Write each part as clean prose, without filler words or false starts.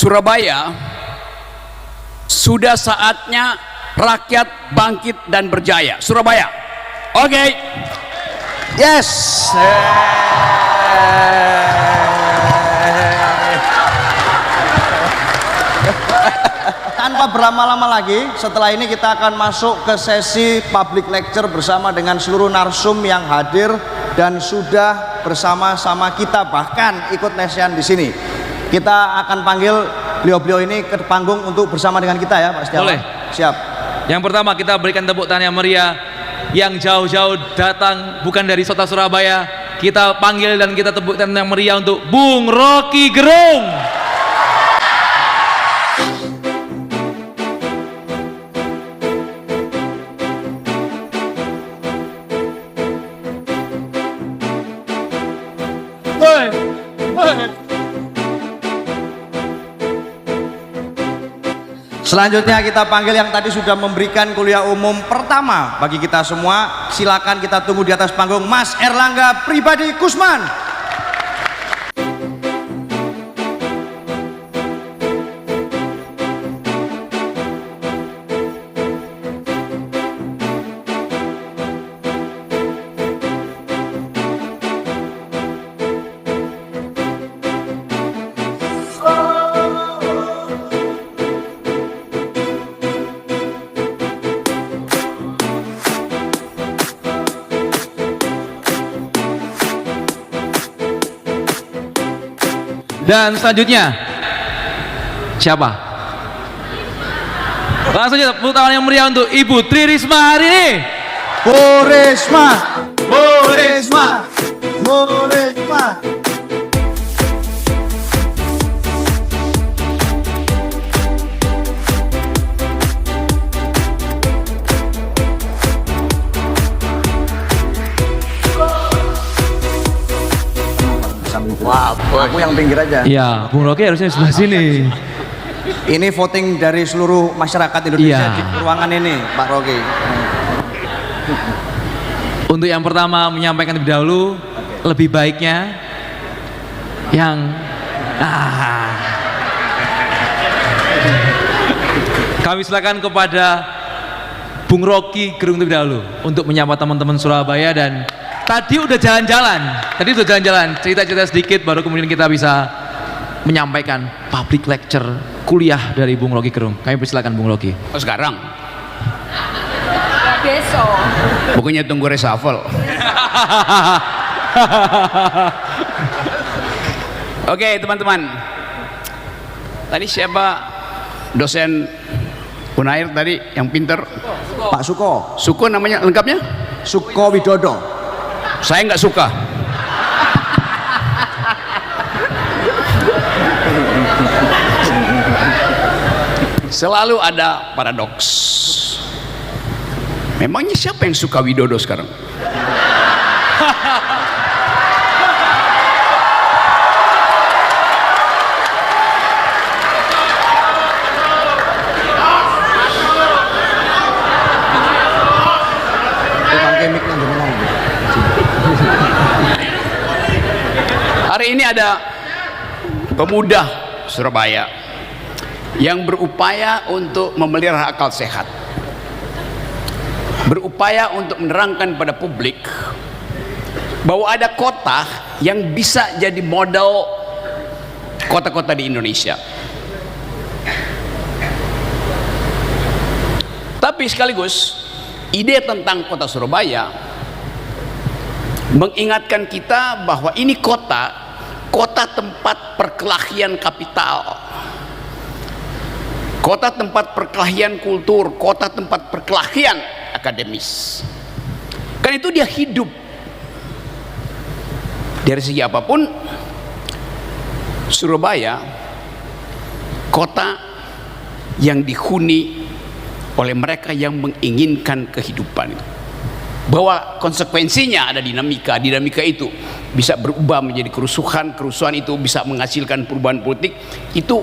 Surabaya, sudah saatnya rakyat bangkit dan berjaya. Surabaya, oke? Okay. Yes. Tanpa berlama-lama lagi, setelah ini kita akan masuk ke sesi public lecture bersama dengan seluruh narsum yang hadir dan sudah bersama-sama kita, bahkan ikut lesian di sini. Kita akan panggil beliau-beliau ini ke panggung untuk bersama dengan kita ya, Pak Setiawan. Boleh. Siap. Yang pertama kita berikan tepuk tangan yang meriah, yang jauh-jauh datang bukan dari kota Surabaya. Kita panggil dan kita tepuk tangan yang meriah untuk Bung Rocky Gerung. Selanjutnya kita panggil yang tadi sudah memberikan kuliah umum pertama bagi kita semua. Silakan kita tunggu di atas panggung, Mas Erlangga Pribadi Kusman. Dan selanjutnya siapa? Langsung aja tepuk tangan yang meriah untuk Ibu Tri Risma hari ini. Bu Risma, Bu Risma, Bu Risma. Wah, aku yang pinggir aja. Iya, Bung Rocky harusnya di sebelah sini. Ini voting dari seluruh masyarakat Indonesia Iya. di ruangan ini, Pak Rocky. Untuk yang pertama menyampaikan terlebih dahulu, lebih baiknya yang kami silakan kepada Bung Rocky Gerung terlebih dahulu untuk menyapa teman-teman Surabaya. Dan tadi udah jalan-jalan, cerita-cerita sedikit, baru kemudian kita bisa menyampaikan public lecture kuliah dari Bung Rocky Gerung. Kami persilakan Bung Rocky. Oh, sekarang Besok. bukannya tunggu reshuffle. Oke, teman-teman, tadi siapa dosen Unair tadi yang pinter? Pak Suko, Suko namanya lengkapnya? Suko Widodo. Saya nggak suka. Selalu ada paradoks. Memangnya siapa yang suka Widodo sekarang? Hari ini ada pemuda Surabaya yang berupaya untuk memelihara akal sehat, berupaya untuk menerangkan pada publik bahwa ada kota yang bisa jadi model kota-kota di Indonesia. Tapi sekaligus ide tentang kota Surabaya mengingatkan kita bahwa ini kota tempat perkelahian kapital, kota tempat perkelahian kultur, kota tempat perkelahian akademis. Karena itu dia hidup dari segi apapun. Surabaya kota yang dihuni oleh mereka yang menginginkan kehidupan itu, bahwa konsekuensinya ada dinamika itu bisa berubah menjadi kerusuhan itu bisa menghasilkan perubahan politik. Itu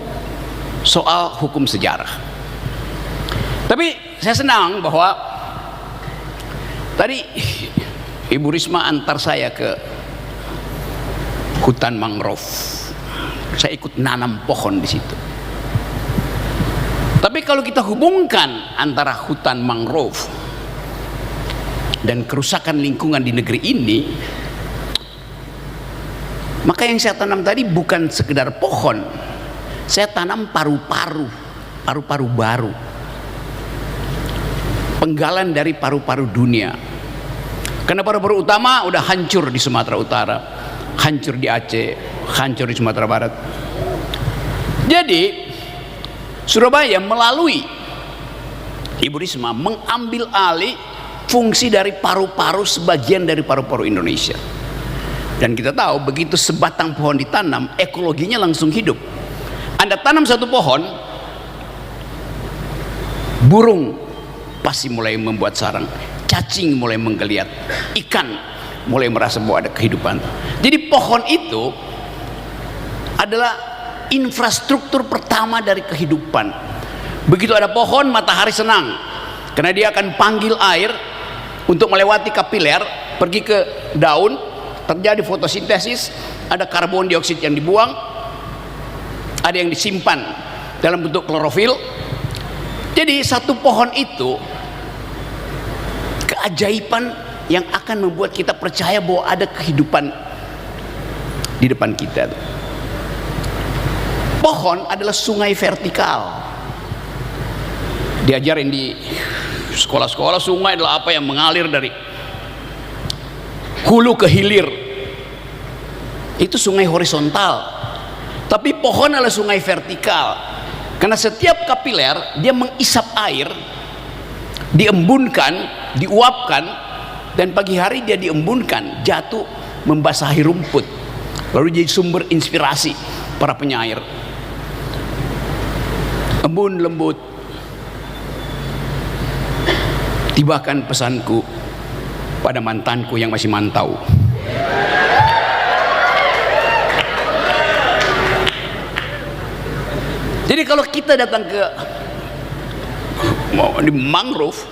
soal hukum sejarah. Tapi saya senang bahwa tadi Ibu Risma antar saya ke hutan mangrove. Saya ikut nanam pohon di situ. Tapi kalau kita hubungkan antara hutan mangrove dan kerusakan lingkungan di negeri ini, maka yang saya tanam tadi bukan sekedar pohon, saya tanam paru-paru baru, penggalan dari paru-paru dunia. Karena paru-paru utama udah hancur di Sumatera Utara, hancur di Aceh, hancur di Sumatera Barat. Jadi Surabaya melalui Ibu Risma mengambil alih fungsi dari paru-paru, sebagian dari paru-paru Indonesia. Dan kita tahu begitu sebatang pohon ditanam, ekologinya langsung hidup. Anda tanam satu pohon, burung pasti mulai membuat sarang, cacing mulai menggeliat, ikan mulai merasa bahwa ada kehidupan. Jadi pohon itu adalah infrastruktur pertama dari kehidupan. Begitu ada pohon, matahari senang karena dia akan panggil air untuk melewati kapiler pergi ke daun, terjadi fotosintesis, ada karbon dioksida yang dibuang, ada yang disimpan dalam bentuk klorofil. Jadi satu pohon itu keajaiban yang akan membuat kita percaya bahwa ada kehidupan di depan kita. Pohon adalah sungai vertikal. Diajarin di sekolah-sekolah, sungai adalah apa yang mengalir dari hulu ke hilir. Itu sungai horizontal. Tapi pohon adalah sungai vertikal. Karena setiap kapiler dia mengisap air, diembunkan, diuapkan, dan pagi hari dia diembunkan, jatuh membasahi rumput, lalu jadi sumber inspirasi para penyair. Embun lembut, tibakan pesanku pada mantanku yang masih mantau. Jadi kalau kita datang ke di mangrove,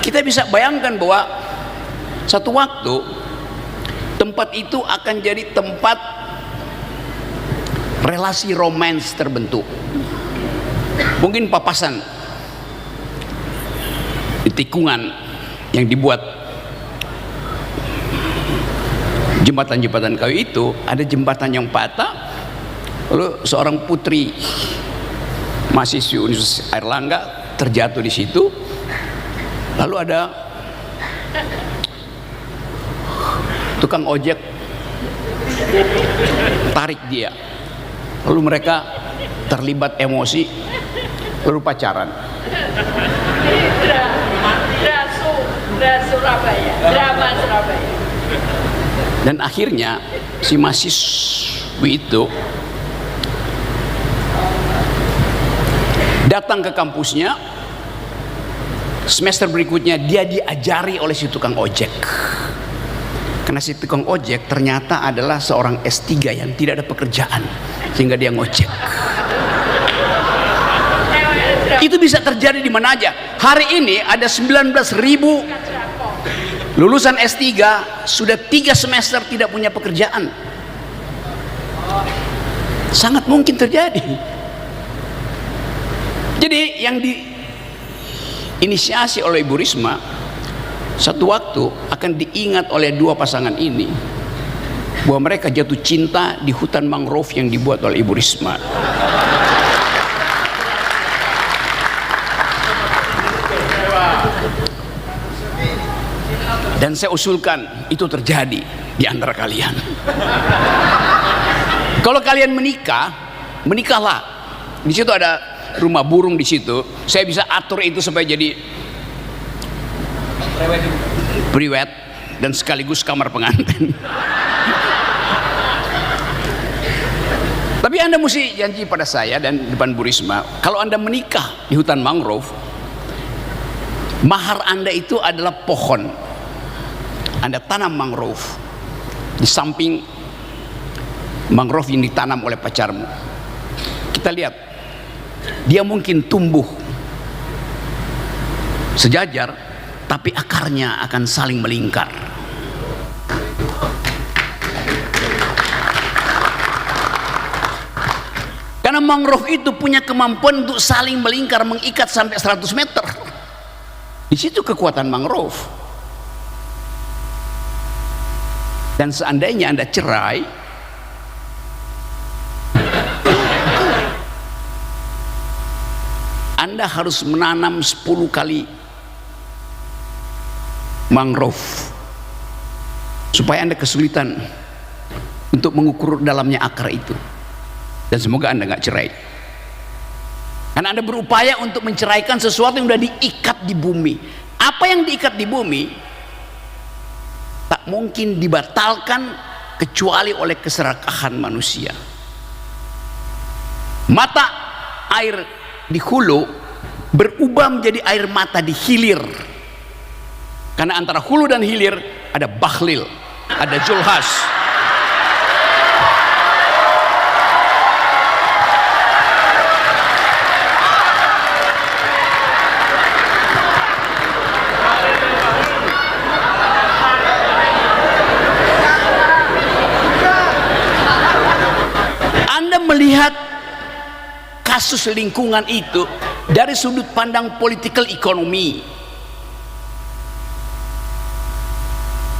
kita bisa bayangkan bahwa satu waktu tempat itu akan jadi tempat relasi romans terbentuk. Mungkin papasan di tikungan yang dibuat jembatan-jembatan kayu itu, ada jembatan yang patah, lalu seorang putri mahasiswi Universitas Airlangga terjatuh di situ, lalu ada tukang ojek tarik dia, lalu mereka terlibat emosi, lalu pacaran. Drama Surabaya. Dan akhirnya si mahasiswi itu datang ke kampusnya. Semester berikutnya dia diajari oleh si tukang ojek. Karena si tukang ojek ternyata adalah seorang S3 yang tidak ada pekerjaan, sehingga dia ngojek. Itu bisa terjadi di mana aja. Hari ini ada 19.000 lulusan S3 sudah 3 semester tidak punya pekerjaan. Sangat mungkin terjadi. Jadi yang diinisiasi oleh Ibu Risma, satu waktu akan diingat oleh dua pasangan ini bahwa mereka jatuh cinta di hutan mangrove yang dibuat oleh Ibu Risma. Dan saya usulkan itu terjadi di antara kalian. Kalau kalian menikah, menikahlah. Di situ ada rumah burung di situ. Saya bisa atur itu supaya jadi priwet dan sekaligus kamar pengantin. Tapi Anda mesti janji pada saya dan depan Bu Risma, kalau Anda menikah di hutan mangrove, mahar Anda itu adalah pohon. Anda tanam mangrove di samping mangrove yang ditanam oleh pacarmu. Kita lihat, dia mungkin tumbuh sejajar, tapi akarnya akan saling melingkar. Karena mangrove itu punya kemampuan untuk saling melingkar, mengikat sampai 100 meter. Di situ kekuatan mangrove. Dan seandainya Anda cerai, Anda harus menanam 10 kali mangrove supaya Anda kesulitan untuk mengukur dalamnya akar itu. Dan semoga Anda nggak cerai, karena Anda berupaya untuk menceraikan sesuatu yang sudah diikat di bumi. Apa yang diikat di bumi tak mungkin dibatalkan kecuali oleh keserakahan manusia. Mata air di hulu berubah menjadi air mata di hilir, karena antara hulu dan hilir ada Bahlil, ada Julhas. Anda melihat kasus lingkungan itu dari sudut pandang political economy,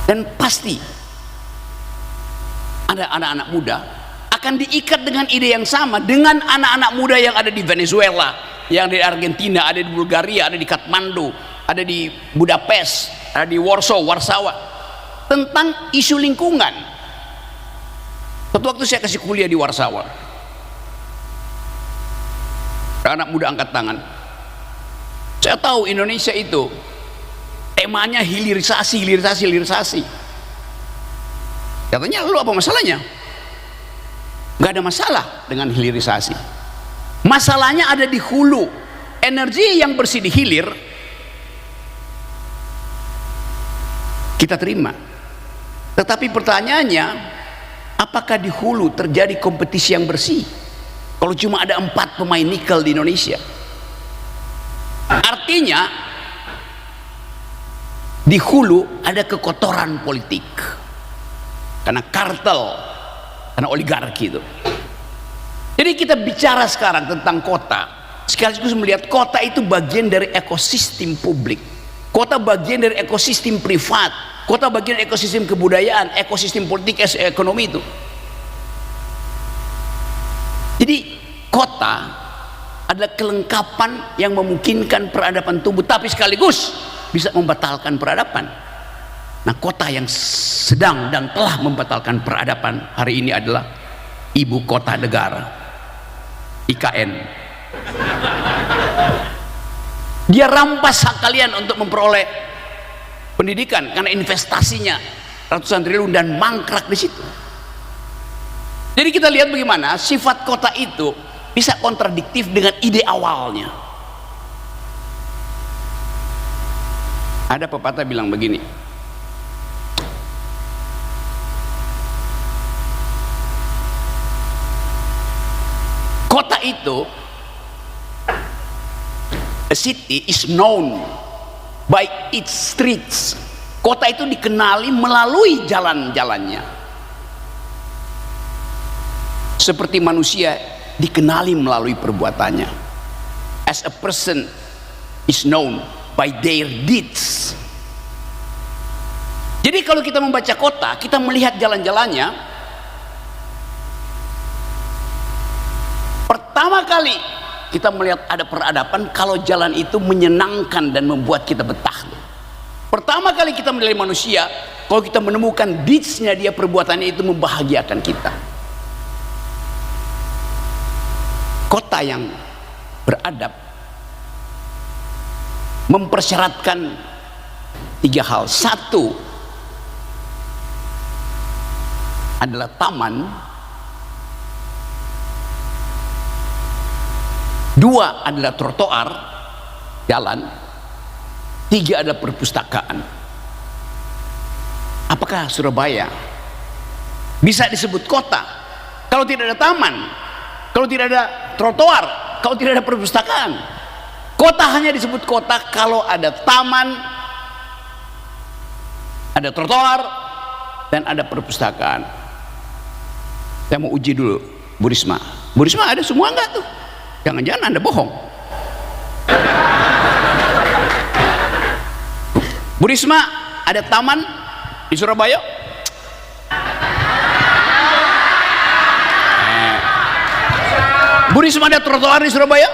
dan pasti ada anak-anak muda akan diikat dengan ide yang sama dengan anak-anak muda yang ada di Venezuela, yang ada di Argentina, ada di Bulgaria, ada di Kathmandu, ada di Budapest, ada di Warsawa, tentang isu lingkungan. Suatu waktu saya kasih kuliah di Warsawa, anak muda angkat tangan. Saya tahu Indonesia itu temanya hilirisasi. Katanya, lu apa masalahnya? Gak ada masalah dengan hilirisasi. Masalahnya ada di hulu. Energi yang bersih di hilir kita terima, tetapi pertanyaannya, apakah di hulu terjadi kompetisi yang bersih kalau cuma ada 4 pemain nikel di Indonesia? Artinya di hulu ada kekotoran politik karena kartel, karena oligarki itu. Jadi kita bicara sekarang tentang kota, sekaligus melihat kota itu bagian dari ekosistem publik, kota bagian dari ekosistem privat, kota bagian dari ekosistem kebudayaan, ekosistem politik, ekonomi itu. Jadi kota adalah kelengkapan yang memungkinkan peradaban tumbuh, tapi sekaligus bisa membatalkan peradaban. Nah, kota yang sedang dan telah membatalkan peradaban hari ini adalah ibu kota negara, IKN. Dia rampas hak kalian untuk memperoleh pendidikan karena investasinya ratusan triliun dan mangkrak di situ. Jadi kita lihat bagaimana sifat kota itu bisa kontradiktif dengan ide awalnya. Ada pepatah bilang begini, kota itu, a city is known by its streets. Kota itu dikenali melalui jalan-jalannya, seperti manusia dikenali melalui perbuatannya. As a person is known by their deeds. Jadi kalau kita membaca kota, kita melihat jalan-jalannya. Pertama kali kita melihat ada peradaban kalau jalan itu menyenangkan dan membuat kita betah. Pertama kali kita menilai manusia kalau kita menemukan deeds-nya dia, perbuatannya itu membahagiakan kita. Kota yang beradab mempersyaratkan 3 hal. 1 adalah taman, 2 adalah trotoar, jalan, 3 adalah perpustakaan. Apakah Surabaya bisa disebut kota kalau tidak ada taman, kalau tidak ada trotoar, kalau tidak ada perpustakaan? Kota hanya disebut kota kalau ada taman, ada trotoar, dan ada perpustakaan. Saya mau uji dulu Bu Risma. Bu Risma ada semua enggak tuh? Jangan-jangan Anda bohong. Bu Risma ada taman di Surabaya? Bu Risma ada trotoar di Surabaya?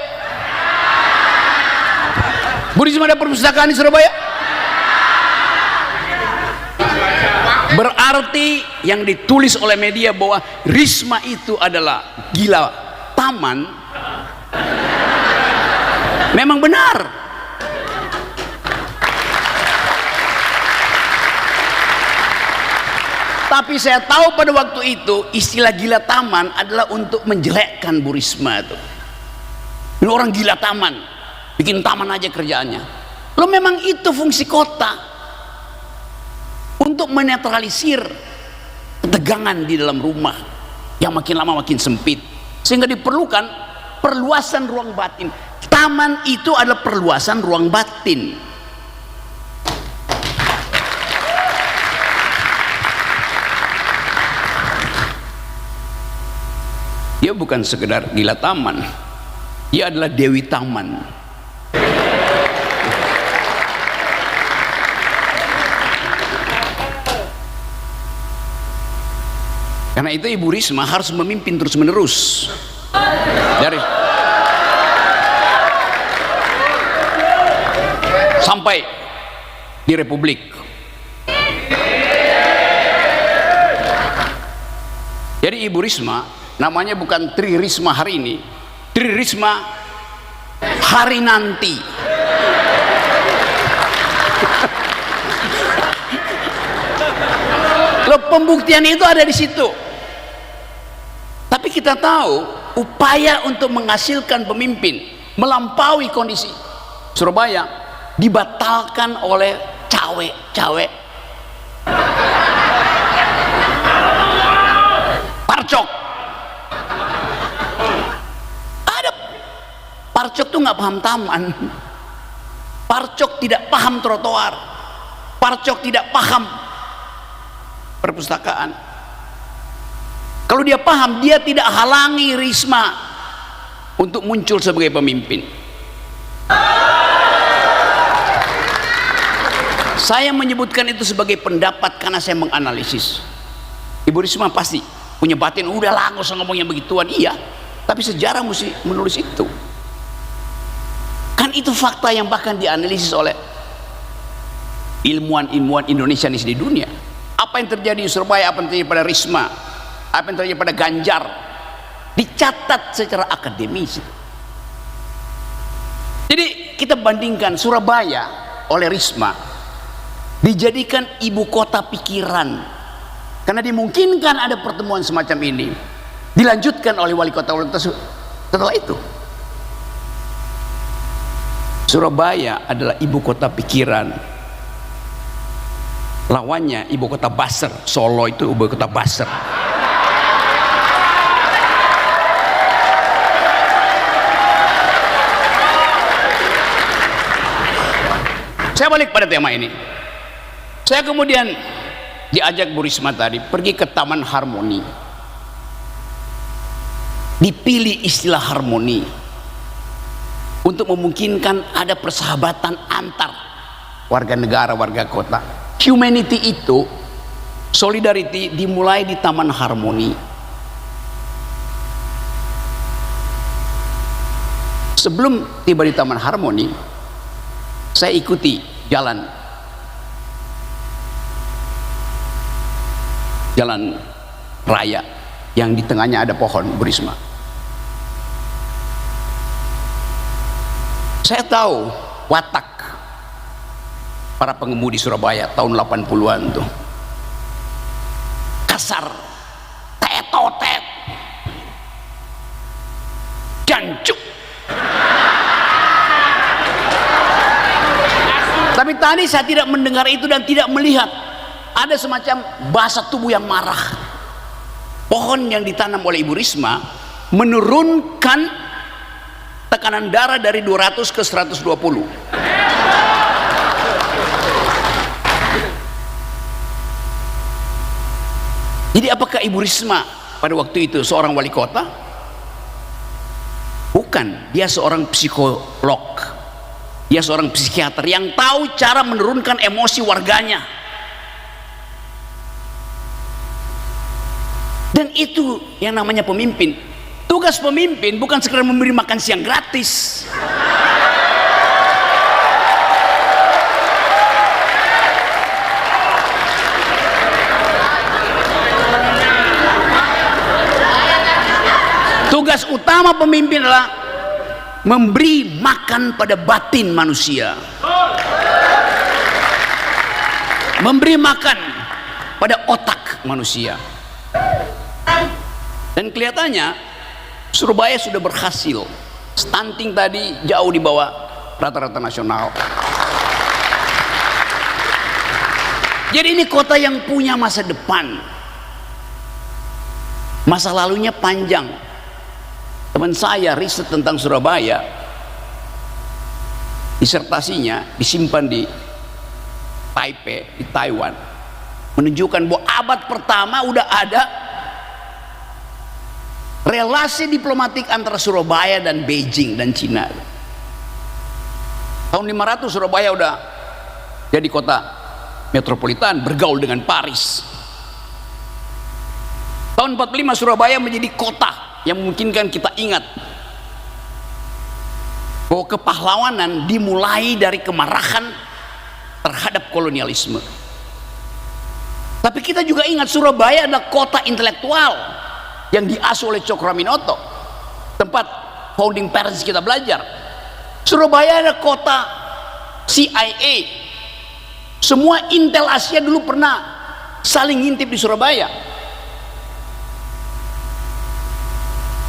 Bu Risma ada perpustakaan di Surabaya? Berarti yang ditulis oleh media bahwa Risma itu adalah gila taman memang benar. Tapi saya tahu pada waktu itu istilah gila taman adalah untuk menjelekkan Bu Risma itu. Ini orang gila taman, bikin taman aja kerjaannya. Lo memang itu fungsi kota, untuk menetralisir ketegangan di dalam rumah yang makin lama makin sempit, sehingga diperlukan perluasan ruang batin. Taman itu adalah perluasan ruang batin. Dia bukan sekedar gila taman, dia adalah Dewi Taman. Karena itu Ibu Risma harus memimpin terus menerus dari sampai di Republik. Jadi Ibu Risma namanya bukan Tri Risma hari ini, Tri Risma hari nanti. Loh, pembuktian itu ada di situ. Tapi kita tahu upaya untuk menghasilkan pemimpin melampaui kondisi Surabaya dibatalkan oleh cawe-cawe Parcok. Ada Parcok tuh nggak paham taman, Parcok tidak paham trotoar, Parcok tidak paham perpustakaan. Kalau dia paham, dia tidak halangi Risma untuk muncul sebagai pemimpin. Saya menyebutkan itu sebagai pendapat karena saya menganalisis. Ibu Risma pasti punya batin, udah lah nggak usah ngomong yang begituan. Iya, tapi sejarah mesti menulis itu. Kan itu fakta yang bahkan dianalisis oleh ilmuwan-ilmuwan Indonesia di dunia. Apa yang terjadi di Surabaya, apa yang terjadi pada Risma, apa yang terjadi pada Ganjar, dicatat secara akademis. Jadi kita bandingkan Surabaya oleh Risma dijadikan ibu kota pikiran, karena dimungkinkan ada pertemuan semacam ini dilanjutkan oleh wali kota setelah itu. Surabaya adalah ibu kota pikiran, lawannya ibu kota Basel. Solo itu ibu kota Basel. Saya balik pada tema ini. Saya kemudian diajak Bu Risma tadi pergi ke Taman Harmoni. Dipilih istilah harmoni untuk memungkinkan ada persahabatan antar warga negara, warga kota. Humanity itu, solidarity dimulai di Taman Harmoni. Sebelum tiba di Taman Harmoni, saya ikuti jalan raya yang di tengahnya ada pohon, Bu Risma. Saya tahu watak para pengemudi Surabaya tahun 80-an tuh kasar, tetotet, jancuk. Tapi tadi saya tidak mendengar itu dan tidak melihat ada semacam bahasa tubuh yang marah. Pohon yang ditanam oleh Ibu Risma menurunkan tekanan darah dari 200 ke 120. Jadi apakah Ibu Risma pada waktu itu seorang wali kota Bukan, dia seorang psikolog, dia seorang psikiater yang tahu cara menurunkan emosi warganya. Dan itu yang namanya pemimpin. Tugas pemimpin bukan sekedar memberi makan siang gratis. Tugas utama pemimpin adalah memberi makan pada batin manusia, memberi makan pada otak manusia. Dan kelihatannya Surabaya sudah berhasil. Stunting tadi jauh di bawah rata-rata nasional. Jadi ini kota yang punya masa depan. Masa lalunya panjang. Teman saya riset tentang Surabaya, disertasinya disimpan di Taipei, di Taiwan, menunjukkan bahwa abad pertama udah ada relasi diplomatik antara Surabaya dan Beijing dan Cina. Tahun 500 Surabaya udah jadi kota metropolitan, bergaul dengan Paris. Tahun 45 Surabaya menjadi kota yang memungkinkan kita ingat bahwa kepahlawanan dimulai dari kemarahan terhadap kolonialisme. Tapi kita juga ingat Surabaya adalah kota intelektual yang diasuh oleh Cokroaminoto, tempat founding parents kita belajar. Surabaya adalah kota CIA. Semua Intel Asia dulu pernah saling ngintip di Surabaya.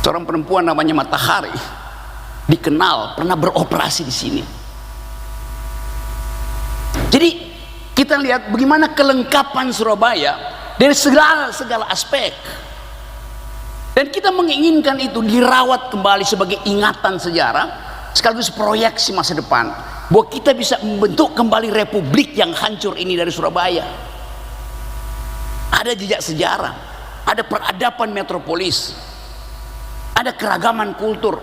Seorang perempuan namanya Matahari dikenal pernah beroperasi di sini. Jadi kita lihat bagaimana kelengkapan Surabaya dari segala aspek. Dan kita menginginkan itu dirawat kembali sebagai ingatan sejarah sekaligus proyeksi masa depan, bahwa kita bisa membentuk kembali republik yang hancur ini dari Surabaya. Ada jejak sejarah, ada peradaban metropolis, ada keragaman kultur.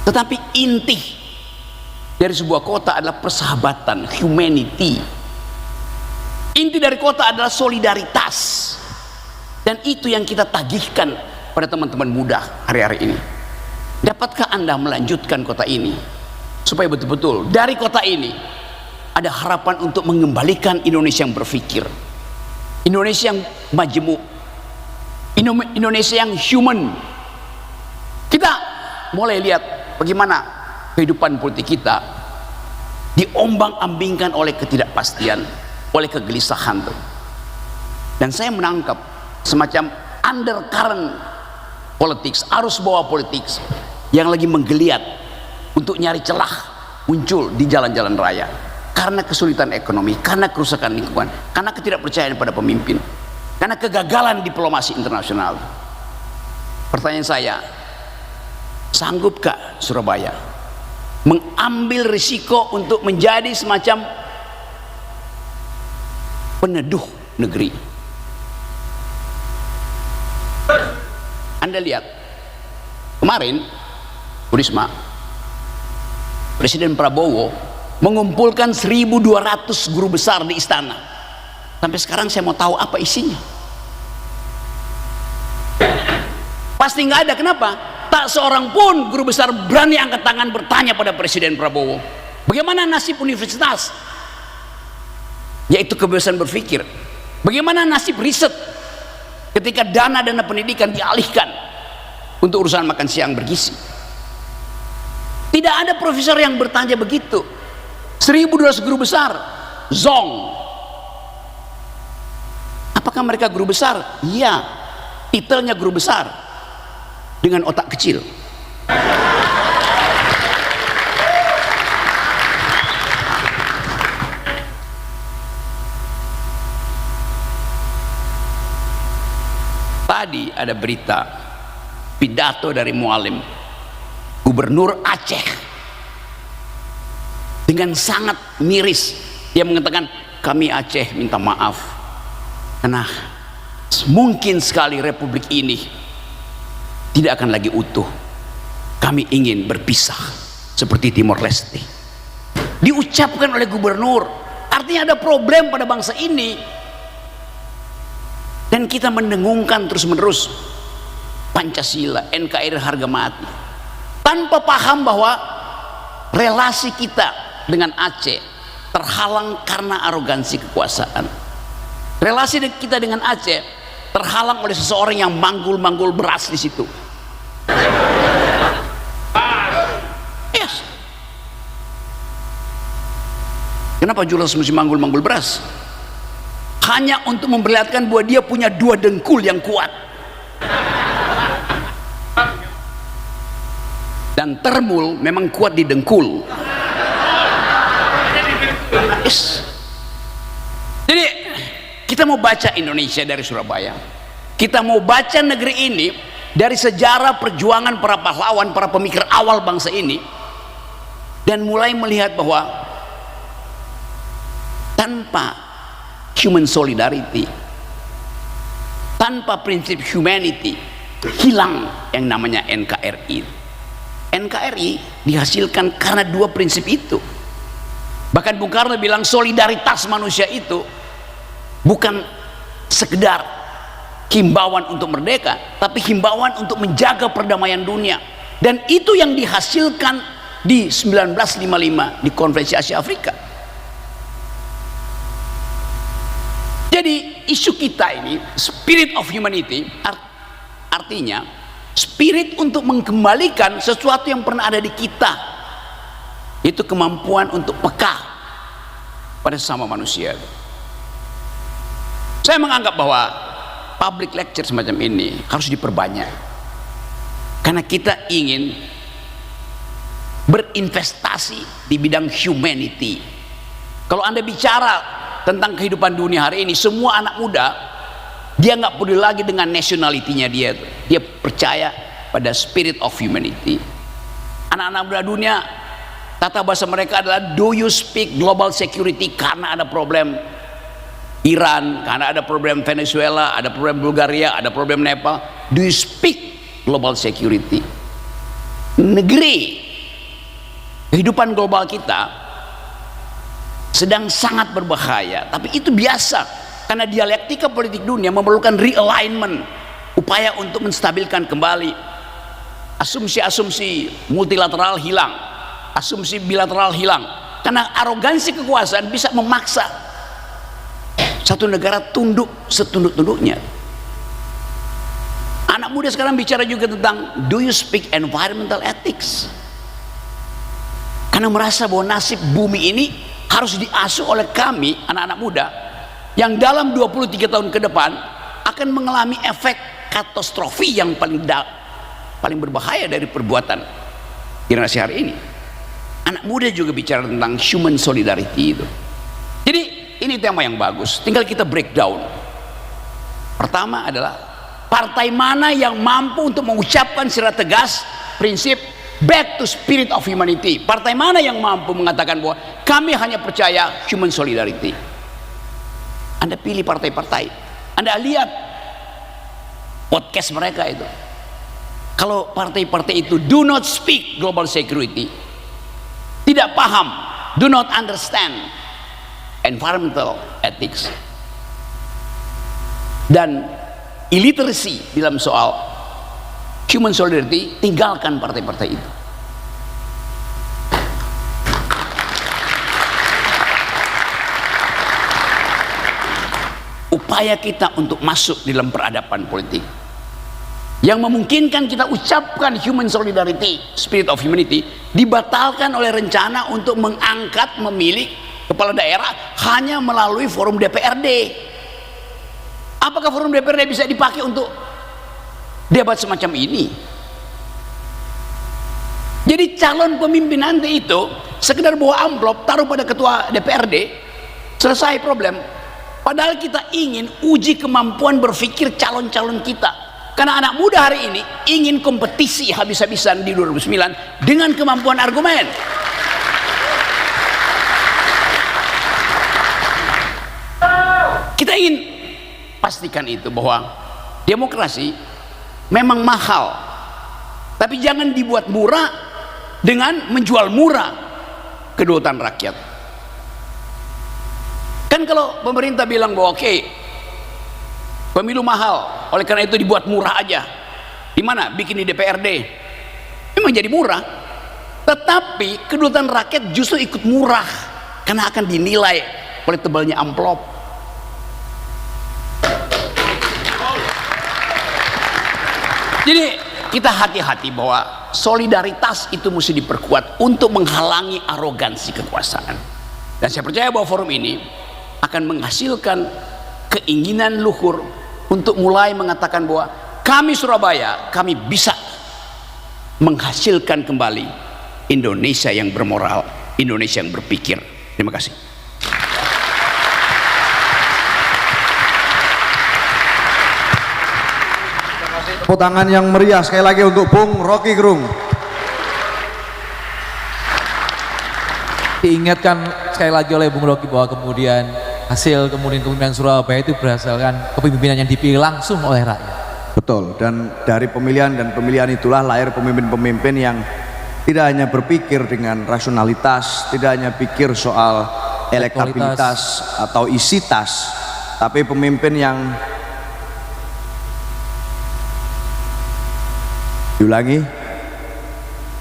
Tetapi inti dari sebuah kota adalah persahabatan, humanity. Inti dari kota adalah solidaritas. Dan itu yang kita tagihkan pada teman-teman muda hari-hari ini. Dapatkah Anda melanjutkan kota ini supaya betul-betul dari kota ini ada harapan untuk mengembalikan Indonesia yang berpikir, Indonesia yang majemuk, Indonesia yang human. Kita mulai lihat bagaimana kehidupan politik kita diombang-ambingkan oleh ketidakpastian, oleh kegelisahan. Dan saya menangkap semacam undercurrent politics, arus bawah politik yang lagi menggeliat untuk nyari celah muncul di jalan-jalan raya karena kesulitan ekonomi, karena kerusakan lingkungan, karena ketidakpercayaan pada pemimpin, karena kegagalan diplomasi internasional. Pertanyaan saya, sanggupkah Surabaya mengambil risiko untuk menjadi semacam peneduh negeri? Anda lihat kemarin Bu Risma, Presiden Prabowo mengumpulkan 1.200 guru besar di istana. Sampai sekarang saya mau tahu apa isinya. Pasti nggak ada. Kenapa? Tak seorang pun guru besar berani angkat tangan bertanya pada Presiden Prabowo, bagaimana nasib universitas, yaitu kebebasan berpikir. Bagaimana nasib riset ketika dana pendidikan dialihkan untuk urusan makan siang bergizi. Tidak ada profesor yang bertanya begitu. 1.200 guru besar zong. Apakah mereka guru besar? Iya, titelnya guru besar dengan otak kecil. Tadi ada berita pidato dari Mualim, Gubernur Aceh, dengan sangat miris dia mengatakan, kami Aceh minta maaf karena mungkin sekali republik ini tidak akan lagi utuh kami ingin berpisah seperti Timor Leste. Diucapkan oleh gubernur, artinya ada problem pada bangsa ini. Dan kita mendengungkan terus-menerus Pancasila, NKRI harga mati, tanpa paham bahwa relasi kita dengan Aceh terhalang karena arogansi kekuasaan. Relasi kita dengan Aceh terhalang oleh seseorang yang manggul-manggul beras di situ. Yes. Kenapa Jules mesti manggul-manggul beras? Hanya untuk memperlihatkan bahwa dia punya dua dengkul yang kuat. Dan termul memang kuat di dengkul. Yes. Jadi kita mau baca Indonesia dari Surabaya, kita mau baca negeri ini dari sejarah perjuangan para pahlawan, para pemikir awal bangsa ini, dan mulai melihat bahwa tanpa human solidarity, tanpa prinsip humanity, hilang yang namanya NKRI. NKRI dihasilkan karena dua prinsip itu. Bahkan Bung Karno bilang solidaritas manusia itu bukan sekedar himbauan untuk merdeka, tapi himbauan untuk menjaga perdamaian dunia. Dan itu yang dihasilkan di 1955 di Konferensi Asia Afrika. Jadi isu kita ini spirit of humanity, artinya spirit untuk mengembalikan sesuatu yang pernah ada di kita, itu kemampuan untuk peka pada sesama manusia. Saya menganggap bahwa public lecture semacam ini harus diperbanyak, karena kita ingin berinvestasi di bidang humanity. Kalau Anda bicara tentang kehidupan dunia hari ini, semua anak muda dia nggak peduli lagi dengan nationality-nya dia percaya pada spirit of humanity. Anak-anak muda dunia tata bahasa mereka adalah do you speak global security, karena ada problem Iran, karena ada problem Venezuela, ada problem Bulgaria, ada problem Nepal. Do you speak global security? Negeri kehidupan global kita sedang sangat berbahaya, tapi itu biasa. Karena dialektika politik dunia memerlukan realignment, upaya untuk menstabilkan kembali. Asumsi-asumsi multilateral hilang, asumsi bilateral hilang, karena arogansi kekuasaan bisa memaksa satu negara tunduk setunduk-tunduknya. Anak muda sekarang bicara juga tentang do you speak environmental ethics, karena merasa bahwa nasib bumi ini harus diasuh oleh kami anak-anak muda yang dalam 23 tahun ke depan akan mengalami efek katastrofi yang paling berbahaya dari perbuatan generasi hari ini. Anak muda juga bicara tentang human solidarity itu. Jadi ini tema yang bagus, tinggal kita breakdown. Pertama adalah partai mana yang mampu untuk mengucapkan secara tegas prinsip back to spirit of humanity. Partai mana yang mampu mengatakan bahwa kami hanya percaya human solidarity. Anda pilih partai-partai, Anda lihat podcast mereka itu. Kalau partai-partai itu do not speak global security, tidak paham, do not understand environmental ethics, dan illiteracy dalam soal human solidarity, tinggalkan partai-partai itu. Upaya kita untuk masuk dalam peradaban politik yang memungkinkan kita ucapkan human solidarity, spirit of humanity, dibatalkan oleh rencana untuk mengangkat memilih kepala daerah hanya melalui forum DPRD. Apakah forum DPRD bisa dipakai untuk debat semacam ini? Jadi calon pemimpin nanti itu sekedar bawa amplop taruh pada ketua DPRD, selesai problem. Padahal kita ingin uji kemampuan berpikir calon-calon kita, karena anak muda hari ini ingin kompetisi habis-habisan di 2009 dengan kemampuan argumen. Kita ingin pastikan itu, bahwa demokrasi memang mahal, Tapi jangan dibuat murah dengan menjual murah kedaulatan rakyat. Kan kalau pemerintah bilang bahwa oke, pemilu mahal, oleh karena itu dibuat murah aja. Di mana? Bikin di DPRD. Memang jadi murah. Tetapi kedaulatan rakyat justru ikut murah karena akan dinilai oleh tebalnya amplop. Jadi kita hati-hati bahwa solidaritas itu mesti diperkuat untuk menghalangi arogansi kekuasaan. Dan saya percaya bahwa forum ini akan menghasilkan keinginan luhur untuk mulai mengatakan bahwa kami Surabaya, kami bisa menghasilkan kembali Indonesia yang bermoral, Indonesia yang berpikir. Terima kasih. Tepuk tangan yang meriah sekali lagi untuk Bung Rocky Gerung. Diingatkan sekali lagi oleh Bung Rocky bahwa kemudian hasil kepemimpinan Surabaya itu berdasarkan kepemimpinan yang dipilih langsung oleh rakyat. Betul, dan dari pemilihan dan pemilihan itulah lahir pemimpin-pemimpin yang tidak hanya berpikir dengan rasionalitas, tidak hanya pikir soal elektabilitas atau isi tas, tapi pemimpin yang diulangi,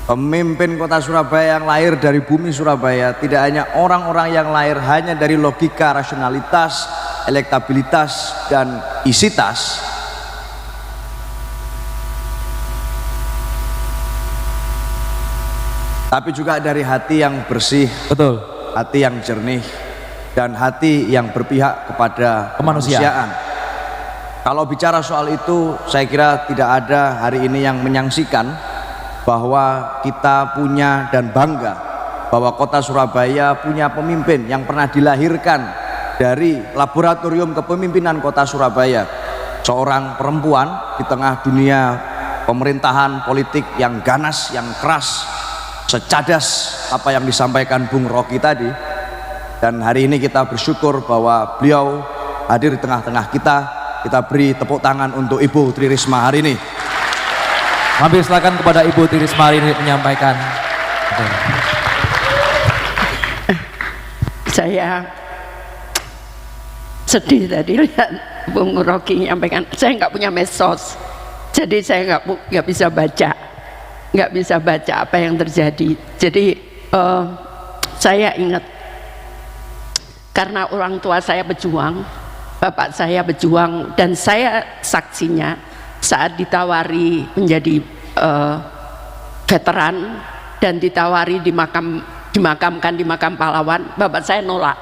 pemimpin kota Surabaya yang lahir dari bumi Surabaya, tidak hanya orang-orang yang lahir hanya dari logika rasionalitas, elektabilitas dan isi tas, tapi juga dari hati yang bersih, Betul. hati yang jernih, dan hati yang berpihak kepada kemanusiaan. Kalau bicara soal itu, saya kira tidak ada hari ini yang menyaksikan bahwa kita punya dan bangga bahwa kota Surabaya punya pemimpin yang pernah dilahirkan dari laboratorium kepemimpinan kota Surabaya, seorang perempuan di tengah dunia pemerintahan politik yang ganas, yang keras, secadas apa yang disampaikan Bung Rocky tadi. Dan hari ini kita bersyukur bahwa beliau hadir di tengah-tengah kita. Kita beri tepuk tangan untuk Ibu Tri Risma hari ini. Hampir silakan kepada Ibu Tri Risma hari ini menyampaikan. Saya sedih tadi lihat Bung Rocky menyampaikan. Saya nggak punya medsos, jadi saya nggak bisa baca apa yang terjadi. Jadi saya ingat karena orang tua saya berjuang, bapak saya berjuang, dan saya saksinya saat ditawari menjadi veteran dan ditawari dimakamkan di makam pahlawan. Bapak saya nolak.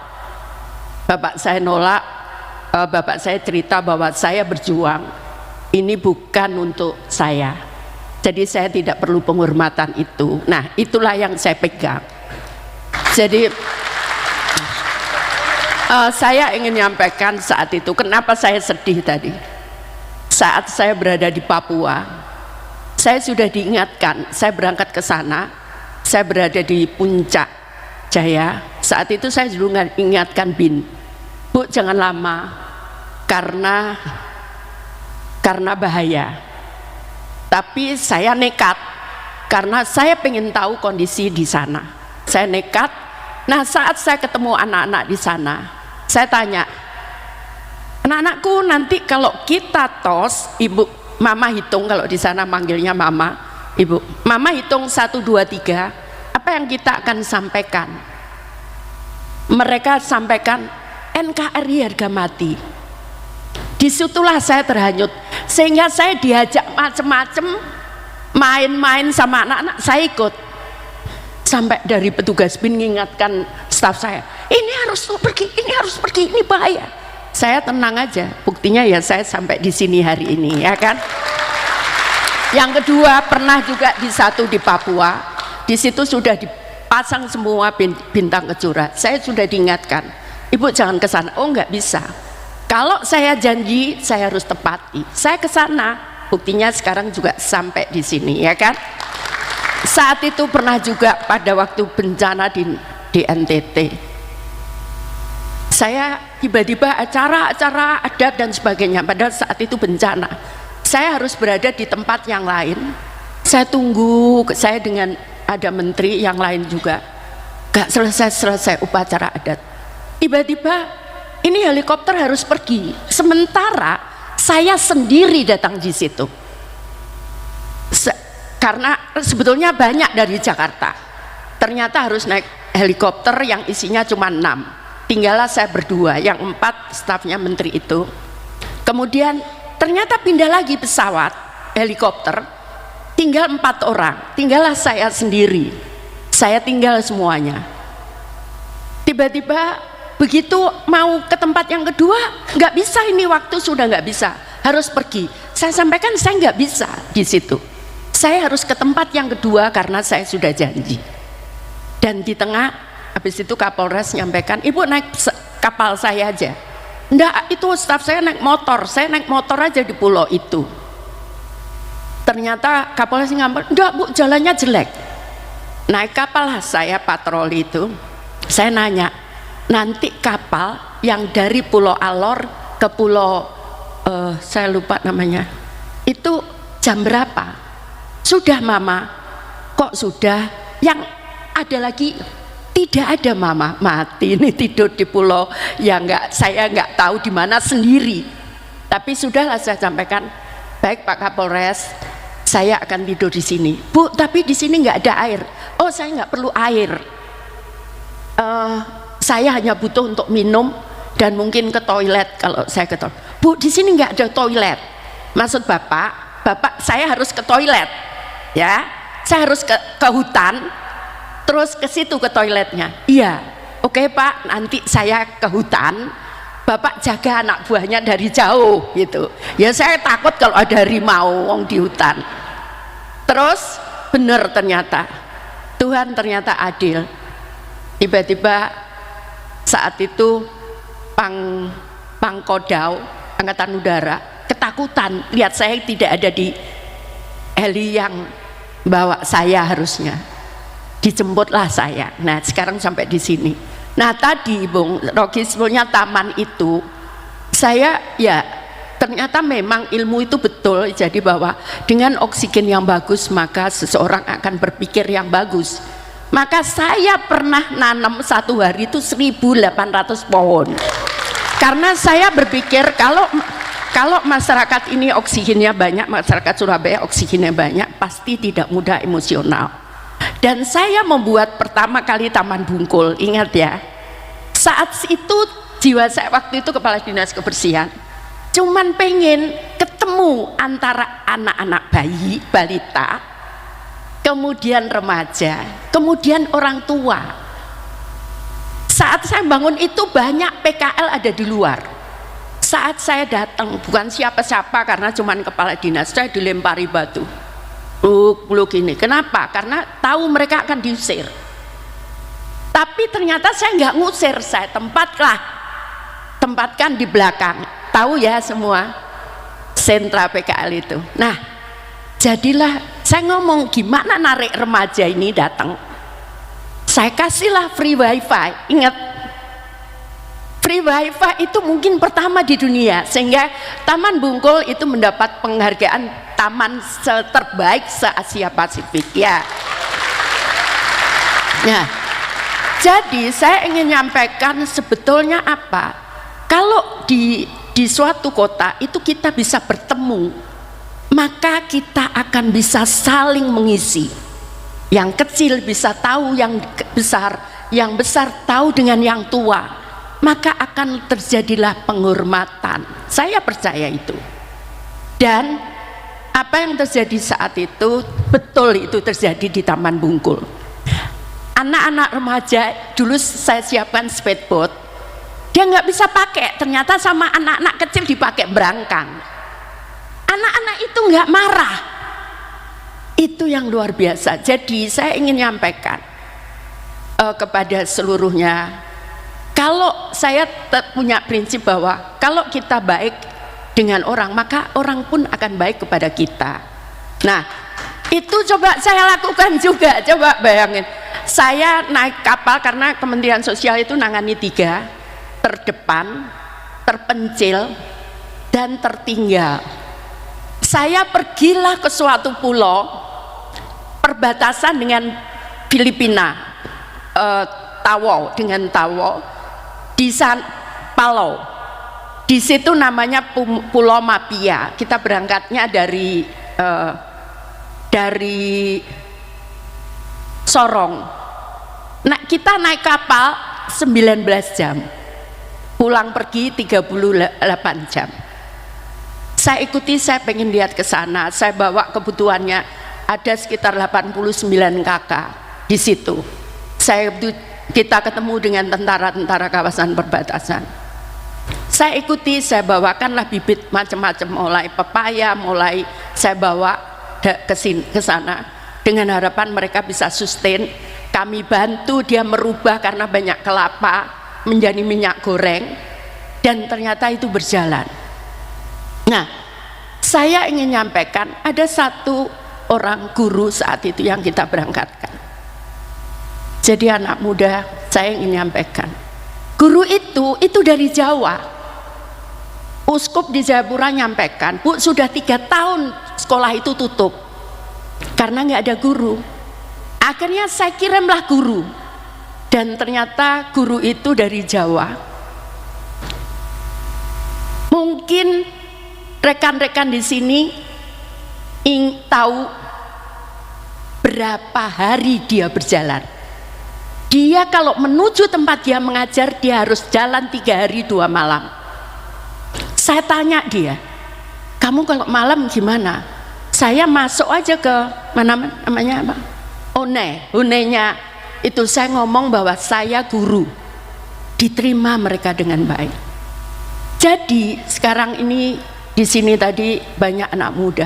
Bapak saya cerita bahwa saya berjuang ini bukan untuk saya, jadi saya tidak perlu penghormatan itu. Nah, itulah yang saya pegang. Jadi saya ingin menyampaikan saat itu kenapa saya sedih tadi. Saat saya berada di Papua, saya sudah diingatkan, saya berangkat ke sana, saya berada di Puncak Jaya. Saat itu saya juga ingatkan Bin, Bu, jangan lama karena bahaya. Tapi saya nekat karena saya pengen tahu kondisi di sana. Saya nekat. Nah, saat saya ketemu anak-anak di sana, saya tanya, anak-anakku, nanti kalau kita tos, ibu, mama hitung, kalau di sana manggilnya mama, ibu, mama hitung 1, 2, 3, apa yang kita akan sampaikan? Mereka sampaikan NKRI harga mati. Disitulah saya terhanyut, sehingga saya diajak macem-macem, main-main sama anak-anak, saya ikut. Sampai dari petugas bin mengingatkan staf saya, ini harus pergi, ini harus pergi, ini bahaya. Saya tenang aja, buktinya ya saya sampai di sini hari ini, ya kan. Yang kedua, pernah juga di Papua, di situ sudah dipasang semua bintang kejora. Saya sudah diingatkan, Ibu jangan ke sana. Oh, nggak bisa. Kalau saya janji, saya harus tepati. Saya ke sana, buktinya sekarang juga sampai di sini, ya kan. Saat itu pernah juga pada waktu bencana di NTT, saya tiba-tiba acara-acara adat dan sebagainya, padahal saat itu bencana, saya harus berada di tempat yang lain. Saya tunggu, saya dengan ada menteri yang lain juga, gak selesai upacara adat. Tiba-tiba ini helikopter harus pergi, sementara saya sendiri datang di situ. Karena sebetulnya banyak dari Jakarta, ternyata harus naik helikopter yang isinya cuma 6. Tinggallah saya berdua, yang 4 stafnya menteri itu. Kemudian ternyata pindah lagi pesawat helikopter, tinggal 4 orang, tinggallah saya sendiri. Saya tinggal semuanya. Tiba-tiba begitu mau ke tempat yang kedua, nggak bisa, ini waktu sudah nggak bisa, harus pergi. Saya sampaikan saya nggak bisa di situ. Saya harus ke tempat yang kedua karena saya sudah janji. Dan di tengah habis itu Kapolres nyampaikan, ibu naik kapal saya aja. Enggak, itu staf saya naik motor aja di pulau itu. Ternyata Kapolres ngambil, enggak bu, jalannya jelek. Naik kapal lah saya patroli itu. Saya nanya, nanti kapal yang dari Pulau Alor ke pulau saya lupa namanya, itu jam berapa? Sudah mama. Kok sudah? Yang ada lagi, tidak ada mama, mati ini tidur di pulau yang saya nggak tahu di mana sendiri. Tapi sudahlah saya sampaikan, baik Pak Kapolres, saya akan tidur di sini. Bu, tapi di sini nggak ada air. Oh, saya nggak perlu air. Saya hanya butuh untuk minum dan mungkin ke toilet kalau saya ke toilet. Bu, di sini nggak ada toilet. Maksud bapak saya harus ke toilet, ya? Saya harus ke hutan. Terus ke situ ke toiletnya. Iya, oke Pak, nanti saya ke hutan, Bapak jaga anak buahnya dari jauh gitu. Ya saya takut kalau ada harimau wong di hutan. Terus benar ternyata Tuhan ternyata adil. Tiba-tiba saat itu Pangkodau Angkatan Udara ketakutan lihat saya tidak ada di heli yang bawa saya harusnya. Dijemputlah saya. Nah sekarang sampai di sini. Nah tadi Bung Rocky sebetulnya taman itu saya ya ternyata memang ilmu itu betul, jadi bahwa dengan oksigen yang bagus maka seseorang akan berpikir yang bagus. Maka saya pernah nanam satu hari itu 1.800 pohon karena saya berpikir kalau masyarakat ini oksigennya banyak, masyarakat Surabaya oksigennya banyak, pasti tidak mudah emosional. Dan saya membuat pertama kali Taman Bungkul, ingat ya, saat itu jiwa saya waktu itu kepala dinas kebersihan cuman pengen ketemu antara anak-anak bayi, balita, kemudian remaja, kemudian orang tua. Saat saya bangun itu banyak PKL ada di luar. Saat saya datang bukan siapa-siapa karena cuman kepala dinas, saya dilempari batu. Peluk ini. Kenapa? Karena tahu mereka akan diusir. Tapi ternyata saya nggak ngusir, saya tempatkan di belakang. Tahu ya semua sentra PKL itu. Nah, jadilah saya ngomong gimana narik remaja ini datang. Saya kasihlah free wifi. Ingat, free wifi itu mungkin pertama di dunia, sehingga Taman Bungkul itu mendapat penghargaan taman terbaik se-Asia Pasifik ya. Nah, jadi saya ingin menyampaikan sebetulnya apa? Kalau di suatu kota itu kita bisa bertemu, maka kita akan bisa saling mengisi. Yang kecil bisa tahu yang besar tahu dengan yang tua, maka akan terjadilah penghormatan. Saya percaya itu. Dan apa yang terjadi saat itu betul itu terjadi di Taman Bungkul. Anak-anak remaja dulu saya siapkan speedboat, dia nggak bisa pakai, ternyata sama anak-anak kecil dipakai berangkang. Anak-anak itu nggak marah, itu yang luar biasa. Jadi saya ingin menyampaikan kepada seluruhnya, kalau saya punya prinsip bahwa kalau kita baik dengan orang, maka orang pun akan baik kepada kita. Nah, itu coba saya lakukan juga. Coba bayangin, saya naik kapal karena Kementerian Sosial itu nangani 3, terdepan, terpencil, dan tertinggal. Saya pergilah ke suatu pulau perbatasan dengan Filipina, Tawau, dengan Tawau di Palau. Di situ namanya Pulau Mapia. Kita berangkatnya dari Sorong. Nah, kita naik kapal 19 jam. Pulang pergi 38 jam. Saya ikuti, saya pengen lihat ke sana. Saya bawa kebutuhannya, ada sekitar 89 kakak di situ. Kita ketemu dengan tentara-tentara kawasan perbatasan. Saya ikuti, saya bawakanlah bibit macam-macam, mulai pepaya, mulai saya bawa ke sana dengan harapan mereka bisa sustain. Kami bantu dia merubah karena banyak kelapa menjadi minyak goreng, dan ternyata itu berjalan. Nah, saya ingin nyampaikan ada satu orang guru saat itu yang kita berangkatkan. Jadi anak muda, saya ingin nyampaikan, guru itu dari Jawa. Uskup di Jayapura nyampaikan, Bu, sudah 3 tahun sekolah itu tutup karena nggak ada guru. Akhirnya saya kirimlah guru, dan ternyata guru itu dari Jawa. Mungkin rekan-rekan di sini ingin tahu berapa hari dia berjalan. Dia kalau menuju tempat dia mengajar, dia harus jalan 3 hari 2 malam. Saya tanya dia, kamu kalau malam gimana? Saya masuk aja ke mana namanya apa? One-nya itu saya ngomong bahwa saya guru, diterima mereka dengan baik. Jadi sekarang ini di sini tadi banyak anak muda.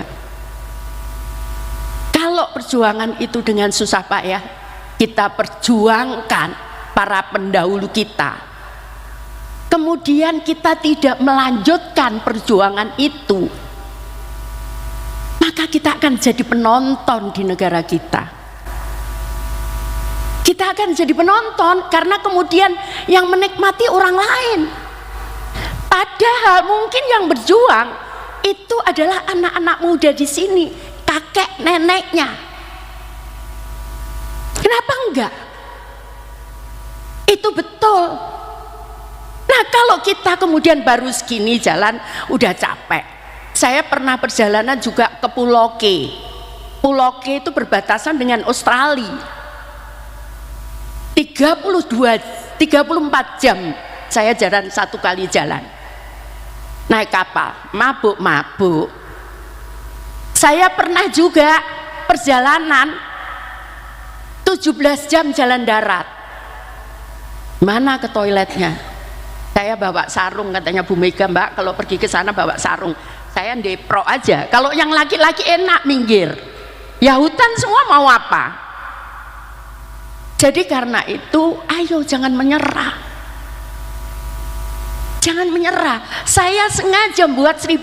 Kalau perjuangan itu dengan susah payah kita perjuangkan para pendahulu kita, kemudian kita tidak melanjutkan perjuangan itu, maka kita akan jadi penonton di negara kita. Kita akan jadi penonton karena kemudian yang menikmati orang lain. Padahal mungkin yang berjuang itu adalah anak-anak muda di sini, kakek neneknya. Kenapa enggak? Itu betul. Nah, kalau kita kemudian baru segini jalan udah capek. Saya pernah perjalanan juga ke Pulau K. Pulau K itu berbatasan dengan Australia. 34 jam saya jalan, 1 kali jalan naik kapal, mabuk-mabuk. Saya pernah juga perjalanan 17 jam jalan darat. Mana ke toiletnya? Saya bawa sarung, katanya Bu Mega, Mbak kalau pergi ke sana bawa sarung. Saya depro aja. Kalau yang laki-laki enak minggir. Ya hutan semua mau apa? Jadi karena itu, ayo jangan menyerah. Jangan menyerah. Saya sengaja buat 1.400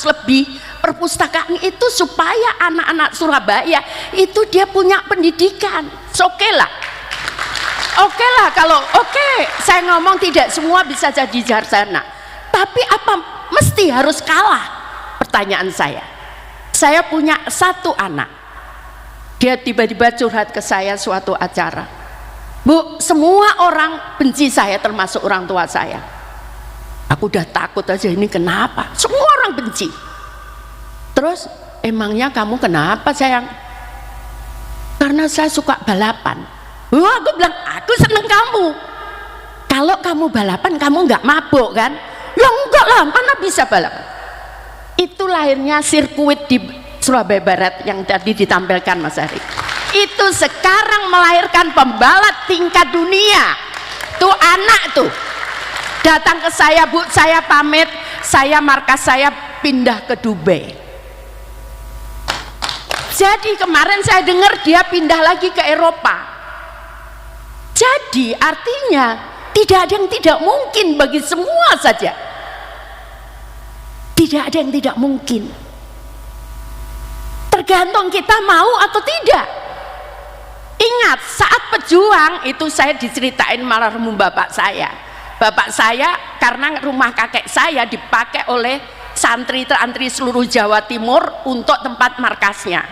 lebih perpustakaan itu supaya anak-anak Surabaya itu dia punya pendidikan. Oke lah. Oke lah, kalau saya ngomong tidak semua bisa jadi sarjana. Tapi apa mesti harus kalah? Pertanyaan saya. Saya punya 1 anak. Dia tiba-tiba curhat ke saya suatu acara, Bu, semua orang benci saya termasuk orang tua saya. Aku udah takut aja, ini kenapa? Semua orang benci. Terus, emangnya kamu kenapa sayang? Karena saya suka balapan. Wah, aku bilang, aku seneng kamu. Kalau kamu balapan, kamu nggak mabuk kan? Ya enggak lah, mana bisa balapan. Itu lahirnya sirkuit di Surabaya Barat yang tadi ditampilkan Mas Ari. Itu sekarang melahirkan pembalap tingkat dunia. Tuh anak tuh datang ke saya, Bu, saya pamit, markas saya pindah ke Dubai. Jadi kemarin saya dengar dia pindah lagi ke Eropa. Jadi artinya tidak ada yang tidak mungkin bagi semua saja. Tidak ada yang tidak mungkin. Tergantung kita mau atau tidak. Ingat, saat pejuang itu saya diceritain almarhum bapak saya. Bapak saya karena rumah kakek saya dipakai oleh santri-santri seluruh Jawa Timur untuk tempat markasnya.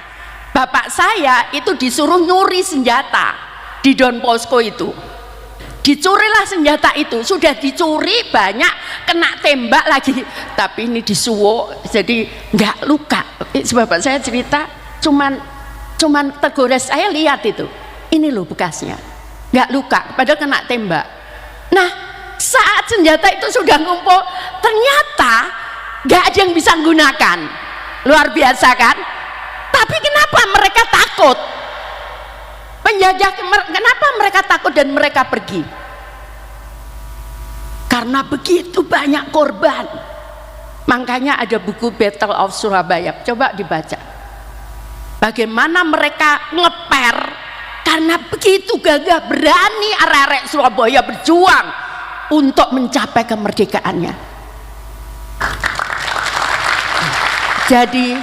bapak saya itu disuruh nyuri senjata di Don Bosco itu. Dicurilah senjata itu, sudah dicuri banyak, kena tembak lagi, tapi ini disuwuk jadi nggak luka. Bapak saya cerita cuman tergores, saya lihat itu, ini loh bekasnya, nggak luka padahal kena tembak. Nah saat senjata itu sudah ngumpul, ternyata nggak ada yang bisa menggunakan. Luar biasa kan? Tapi kenapa mereka takut? Penjajah, kenapa mereka takut dan mereka pergi? Karena begitu banyak korban. Makanya ada buku Battle of Surabaya, coba dibaca. Bagaimana mereka ngeper, karena begitu gagah berani arek-arek Surabaya berjuang untuk mencapai kemerdekaannya. Jadi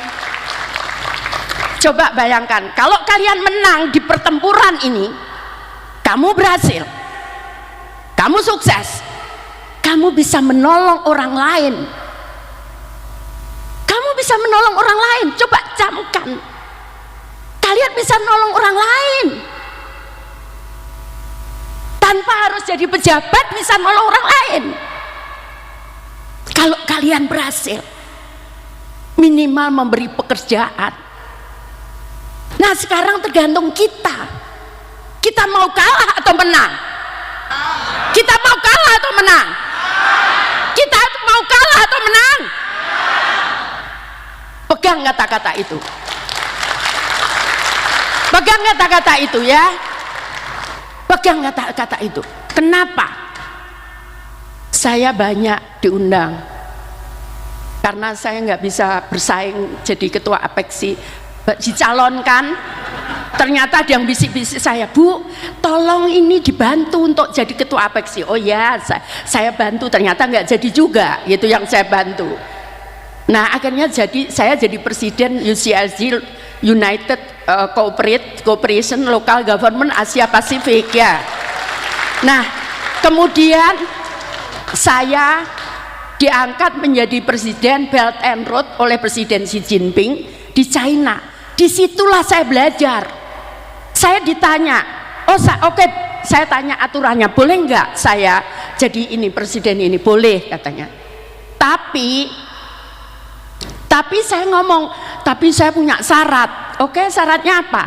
coba bayangkan, kalau kalian menang di pertempuran ini, kamu berhasil, kamu sukses, kamu bisa menolong orang lain, kamu bisa menolong orang lain. Coba camkan, kalian bisa menolong orang lain tanpa harus jadi pejabat, bisa menolong orang lain. Kalau kalian berhasil minimal memberi pekerjaan. Nah sekarang tergantung kita, kita mau kalah atau menang? Kita mau kalah atau menang? Kita mau kalah atau menang? Pegang kata-kata itu, pegang kata-kata itu ya, pegang kata-kata itu. Kenapa saya banyak diundang? Karena saya nggak bisa bersaing jadi ketua Apeksi, dicalonkan. Ternyata ada yang bisik-bisik saya, Bu, tolong ini dibantu untuk jadi ketua Apeksi. Oh ya, saya bantu. Ternyata nggak jadi juga, itu yang saya bantu. Nah akhirnya saya jadi presiden UCLG, United Cooperation Local Government Asia Pasifik ya. Nah kemudian saya diangkat menjadi presiden Belt and Road oleh Presiden Xi Jinping di China. Disitulah saya belajar. Saya ditanya, oke, saya tanya aturannya, boleh nggak saya jadi ini presiden ini? Boleh katanya. Tapi saya ngomong, tapi saya punya syarat. Oke, syaratnya apa?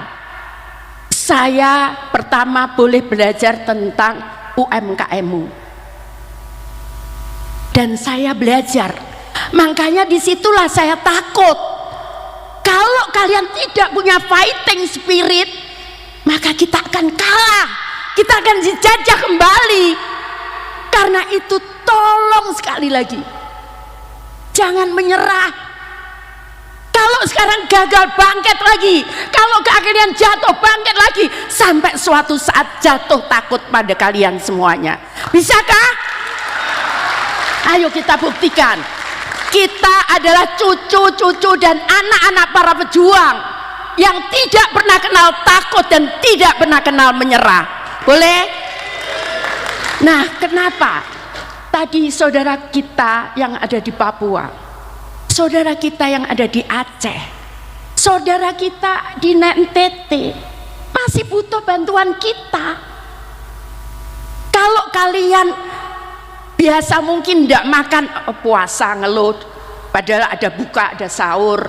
Saya pertama boleh belajar tentang UMKM-mu. Dan saya belajar, makanya disitulah saya takut. Kalau kalian tidak punya fighting spirit, maka kita akan kalah, kita akan dijajah kembali. Karena itu tolong sekali lagi, jangan menyerah. Kalau sekarang gagal, bangkit lagi. Kalau kalian jatuh, bangkit lagi. Sampai suatu saat jatuh takut pada kalian semuanya. Bisakah? Ayo kita buktikan, kita adalah cucu-cucu dan anak-anak para pejuang yang tidak pernah kenal takut dan tidak pernah kenal menyerah. Boleh? Nah kenapa tadi saudara kita yang ada di Papua, saudara kita yang ada di Aceh, saudara kita di NTT masih butuh bantuan kita. Kalau kalian biasa mungkin tidak makan, puasa ngeluh, padahal ada buka, ada sahur.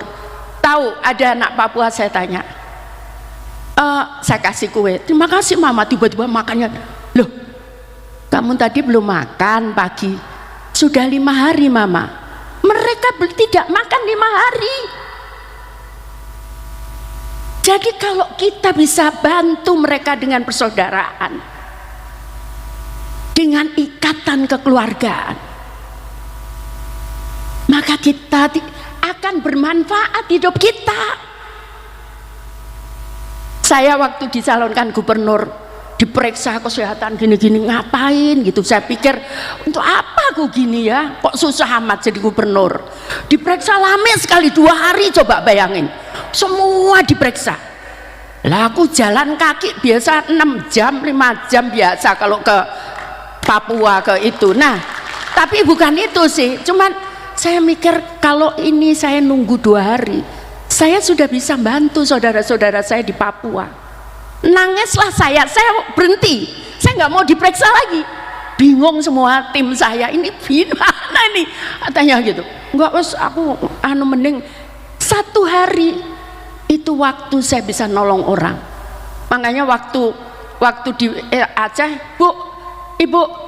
Tahu ada anak Papua, saya tanya, saya kasih kue, terima kasih mama, tiba-tiba makannya, loh kamu tadi belum makan pagi, sudah 5 hari mama. Mereka tidak makan 5 hari. Jadi kalau kita bisa bantu mereka dengan persaudaraan, dengan ikatan kekeluargaan, maka kita akan bermanfaat hidup kita. Saya waktu dicalonkan gubernur diperiksa kesehatan gini-gini, ngapain gitu. Saya pikir untuk apa aku gini ya, kok susah amat jadi gubernur. Diperiksa lama sekali, 2 hari, coba bayangin, semua diperiksa. Lah aku jalan kaki biasa 6 jam 5 jam biasa kalau ke Papua ke itu. Nah tapi bukan itu sih, cuman saya mikir kalau ini saya nunggu 2 hari, Saya sudah bisa bantu saudara-saudara saya di Papua. Nangislah saya berhenti. Saya nggak mau diperiksa lagi. Bingung semua tim saya, ini gimana nih? Katanya gitu. Enggak, wes aku mending 1 hari itu waktu saya bisa nolong orang. Makanya waktu di Aceh, Bu, Ibu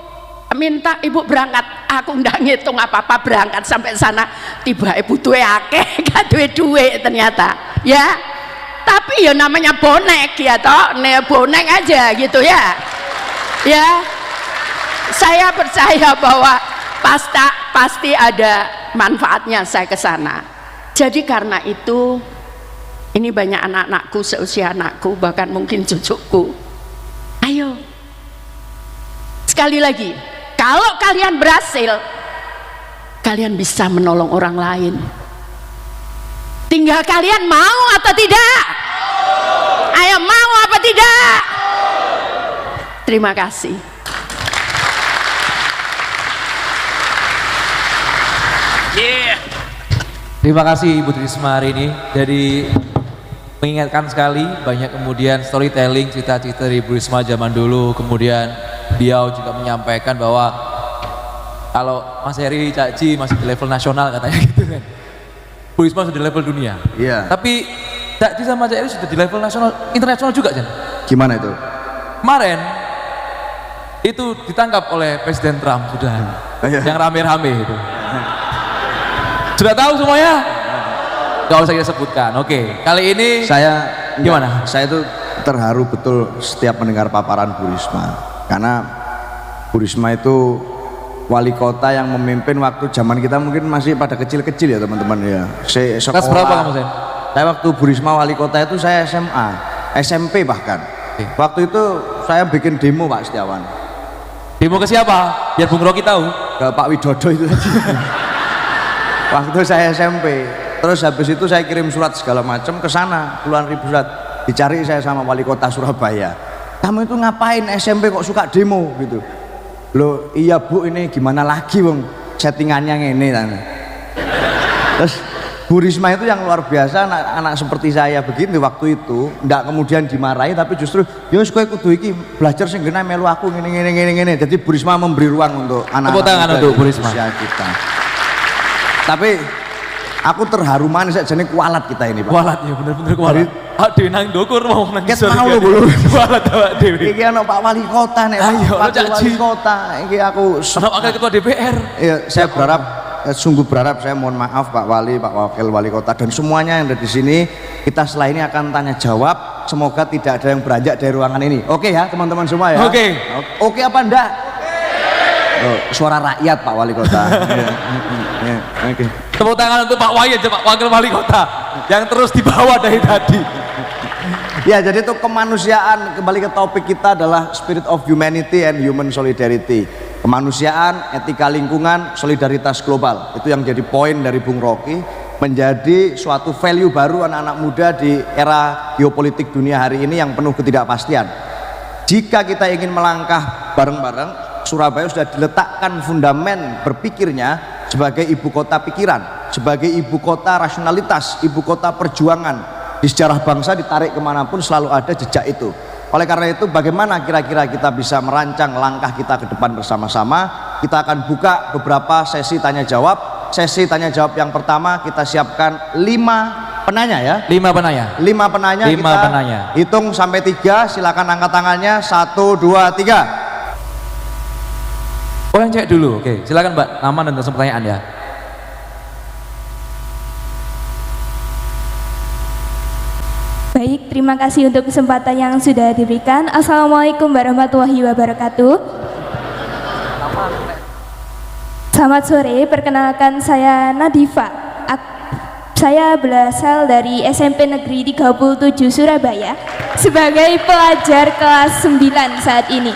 minta Ibu berangkat, aku ndak ngitung apa-apa, berangkat sampai sana tiba butuh akeh gak duwe ternyata ya, tapi ya namanya bonek ya toh, bonek aja gitu ya. Saya percaya bahwa pasti ada manfaatnya saya ke sana. Jadi karena itu ini banyak anak-anakku seusia anakku, bahkan mungkin cucuku, ayo sekali lagi, kalau kalian berhasil, kalian bisa menolong orang lain. Tinggal kalian mau atau tidak. Ayo, mau apa tidak? Terima kasih. Terima kasih Ibu Trisma hari ini. Jadi mengingatkan sekali, banyak kemudian storytelling, cerita-cerita dari Ibu Trisma zaman dulu. Kemudian beliau juga menyampaikan bahwa kalau Mas Heri, Cak Ji masih di level nasional katanya gitu kan. Bu Risma sudah di level dunia. Iya. Tapi Cak Ji sama Cak Heri sudah di level nasional, internasional juga Jan. Gimana itu? Kemarin itu ditangkap oleh Presiden Trump sudah. Iya. Yang rame-rame itu. Sudah tahu semuanya? Gak usah kita sebutkan. Oke, kali ini Saya gimana? Saya itu terharu betul setiap mendengar paparan Bu Risma. Karena Bu Risma itu wali kota yang memimpin waktu zaman kita mungkin masih pada kecil-kecil ya teman-teman ya. Kelas berapa kamu Sen? Saya waktu Bu Risma wali kota itu saya SMA, SMP bahkan. Oke. Waktu itu saya bikin demo Pak Setiawan. Demo ke siapa? Biar Bung Rocky tahu. Ke Pak Widodo itu tadi. Waktu saya SMP. Terus habis itu saya kirim surat segala macam ke sana, puluhan ribu surat. Dicari saya sama wali kota Surabaya. Kamu itu ngapain SMP kok suka demo gitu? Loh iya Bu, ini gimana lagi Bang, settingannya ngene tanya. Terus Bu Risma itu yang luar biasa, anak-anak seperti saya begini waktu itu ndak kemudian dimarahi, tapi justru yo kowe kudu iki belajar sing genah melu aku ngene. Jadi Bu Risma memberi ruang untuk anak-anak Tepuk tangan untuk Bu Risma kita. Tapi aku terharu manis aja nih kualat kita ini Pak. Kualat ya, bener-bener kualat. Dewi nang dokur mau nang Ket isor mau iki. lho. Kualat awak Dewi. Iki ana Pak Wali Kota nek Ayo, Pak Cak Wali Ji. Kota iki aku Ana wakil ketua DPR. ya, saya berharap sungguh berharap, saya mohon maaf Pak Wali, Pak Wakil Wali Kota dan semuanya yang ada di sini, kita setelah ini akan tanya jawab, semoga tidak ada yang beranjak dari ruangan ini. Oke ya teman-teman semua ya. Oke. Oke apa enggak? Oh, suara rakyat Pak Wali Kota. Ya, oke. Tepuk tangan untuk Pak Wayan, Pak Wakil Wali Kota yang terus dibawa dari tadi. Ya, jadi itu kemanusiaan, kembali ke topik kita adalah spirit of humanity and human solidarity. Kemanusiaan, etika lingkungan, solidaritas global. Itu yang jadi poin dari Bung Rocky, menjadi suatu value baru anak-anak muda di era geopolitik dunia hari ini yang penuh ketidakpastian. Jika kita ingin melangkah bareng-bareng, Surabaya sudah diletakkan fundamen berpikirnya sebagai ibu kota pikiran, sebagai ibu kota rasionalitas, ibu kota perjuangan. Di sejarah bangsa ditarik kemanapun selalu ada jejak itu. Oleh karena itu, bagaimana kira-kira kita bisa merancang langkah kita ke depan bersama-sama? Kita akan buka beberapa sesi tanya jawab. Sesi tanya jawab yang pertama kita siapkan 5 penanya ya. 5 penanya. 5 penanya. 5 kita penanya. hitung sampai 3. Silakan angkat tangannya. 1, 2, 3. Oh yang cek dulu, oke. Silakan Mbak, nama dan pertanyaan ya. Baik, terima kasih untuk kesempatan yang sudah diberikan. Assalamualaikum warahmatullahi wabarakatuh. Selamat sore, perkenalkan saya Nadifa. Saya berasal dari SMP Negeri 37 Surabaya sebagai pelajar kelas 9 saat ini.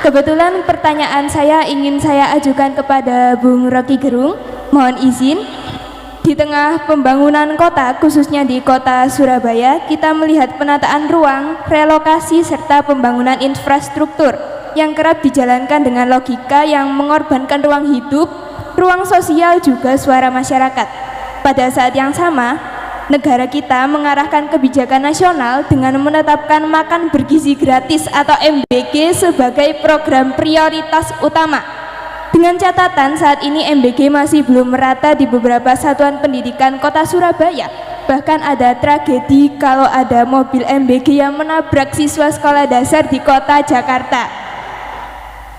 Kebetulan pertanyaan saya ingin saya ajukan kepada Bung Rocky Gerung. Mohon izin. Di tengah pembangunan kota, khususnya di kota Surabaya, kita melihat penataan ruang, relokasi, serta pembangunan infrastruktur yang kerap dijalankan dengan logika yang mengorbankan ruang hidup, ruang sosial, juga suara masyarakat. Pada saat yang sama, negara kita mengarahkan kebijakan nasional dengan menetapkan makan bergizi gratis atau MBG sebagai program prioritas utama. Dengan catatan saat ini MBG masih belum merata di beberapa satuan pendidikan kota Surabaya. Bahkan ada tragedi kalau ada mobil MBG yang menabrak siswa sekolah dasar di kota Jakarta.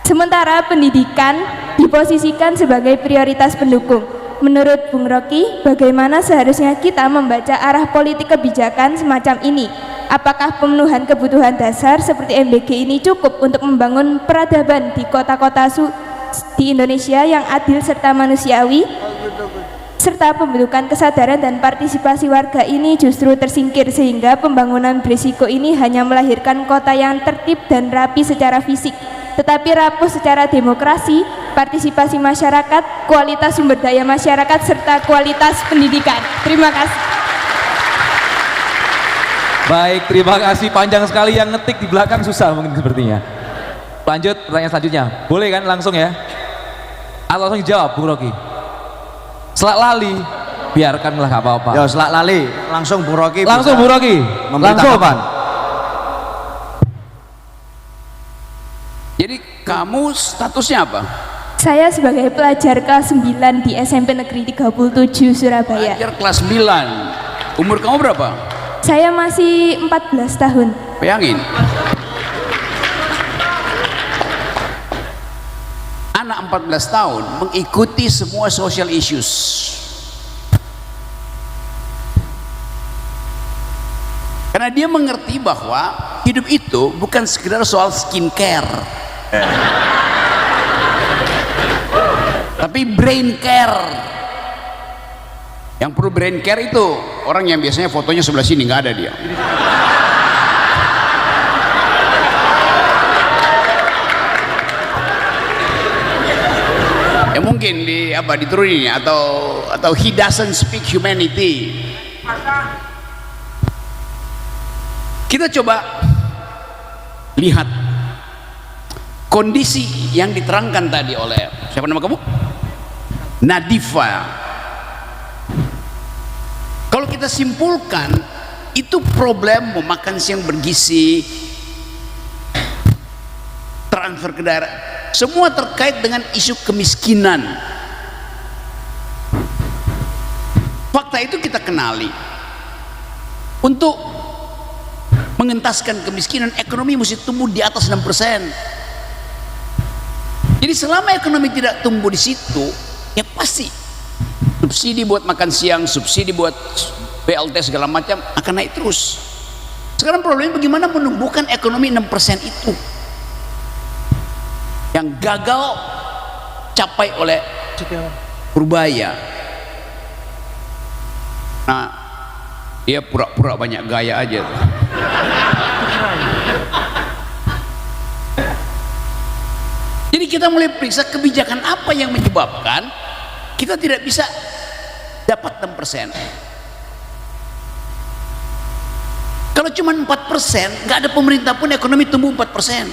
Sementara pendidikan diposisikan sebagai prioritas pendukung. Menurut Bung Rocky, bagaimana seharusnya kita membaca arah politik kebijakan semacam ini? Apakah pemenuhan kebutuhan dasar seperti MBG ini cukup untuk membangun peradaban di kota-kota di Indonesia yang adil serta manusiawi? Serta pembentukan kesadaran dan partisipasi warga ini justru tersingkir sehingga pembangunan berisiko ini hanya melahirkan kota yang tertib dan rapi secara fisik, tetapi rapuh secara demokrasi, partisipasi masyarakat, kualitas sumber daya masyarakat, serta kualitas pendidikan. Terima kasih. Baik, terima kasih. Panjang sekali, yang ngetik di belakang susah mungkin sepertinya. Lanjut pertanyaan selanjutnya. Boleh kan langsung ya? Atau langsung dijawab Bung Rocky? Selak lali, biarkanlah, gak apa-apa. Ya selak lali, langsung Bung Rocky. Langsung Bung Rocky, langsung. Jadi kamu statusnya apa? Saya sebagai pelajar kelas 9 di SMP Negeri 37 Surabaya. Pelajar kelas 9. Umur kamu berapa? Saya masih 14 tahun. Bayangin. Anak 14 tahun mengikuti semua social issues. Karena dia mengerti bahwa hidup itu bukan sekedar soal skincare, tapi brain care. Yang perlu brain care itu orang yang biasanya fotonya sebelah sini, nggak ada dia. Ya mungkin diturunin atau he doesn't speak humanity. Kita coba lihat kondisi yang diterangkan tadi oleh siapa nama kamu? Nadifa. Kalau kita simpulkan, itu problem memakan siang bergizi, transfer ke daerah, semua terkait dengan isu kemiskinan. Fakta itu kita kenali. Untuk mengentaskan kemiskinan, ekonomi mesti tumbuh di atas 6%. Jadi selama ekonomi tidak tumbuh di situ, ya pasti subsidi buat makan siang, subsidi buat BLT segala macam akan naik terus. Sekarang problemnya bagaimana menumbuhkan ekonomi 6% itu yang gagal capai oleh Purbaya. Nah, dia pura-pura banyak gaya aja tuh. Jadi kita mulai periksa kebijakan apa yang menyebabkan kita tidak bisa dapat 6%. Kalau cuma 4%, nggak ada pemerintah pun ekonomi tumbuh 4%.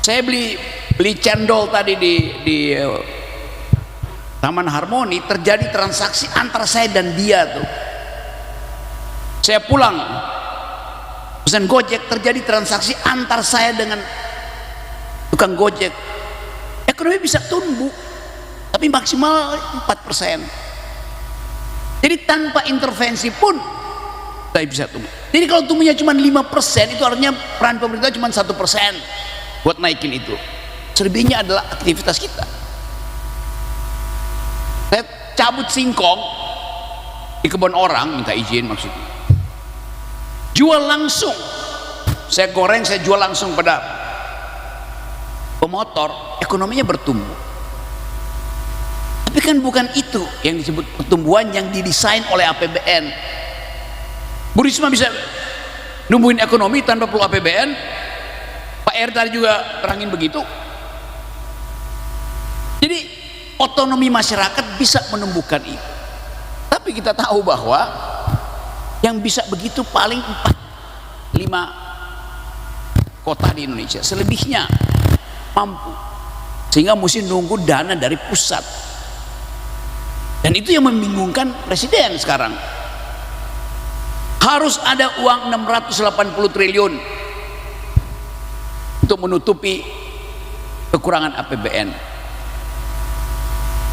Saya beli cendol tadi di Taman Harmoni, terjadi transaksi antara saya dan dia tuh. Saya pulang pesan Gojek, terjadi transaksi antar saya dengan tukang Gojek. Ekonomi bisa tumbuh tapi maksimal 4%. Jadi tanpa intervensi pun saya bisa tumbuh. Jadi kalau tumbuhnya cuma 5%, itu artinya peran pemerintah cuma 1% buat naikin itu. Selebihnya adalah aktivitas kita. Saya cabut singkong di kebun orang, minta izin maksudnya, jual langsung, saya goreng, saya jual langsung pada pemotor, ekonominya bertumbuh. Tapi kan bukan itu yang disebut pertumbuhan yang didesain oleh APBN. Bu Risma bisa numbuhin ekonomi tanpa perlu APBN. Pak R tadi juga terangin begitu. Jadi otonomi masyarakat bisa menumbuhkan itu. Tapi kita tahu bahwa yang bisa begitu paling 4-5 kota di Indonesia, selebihnya mampu, sehingga mesti nunggu dana dari pusat. Dan itu yang membingungkan presiden sekarang. Harus ada uang 680 triliun untuk menutupi kekurangan APBN.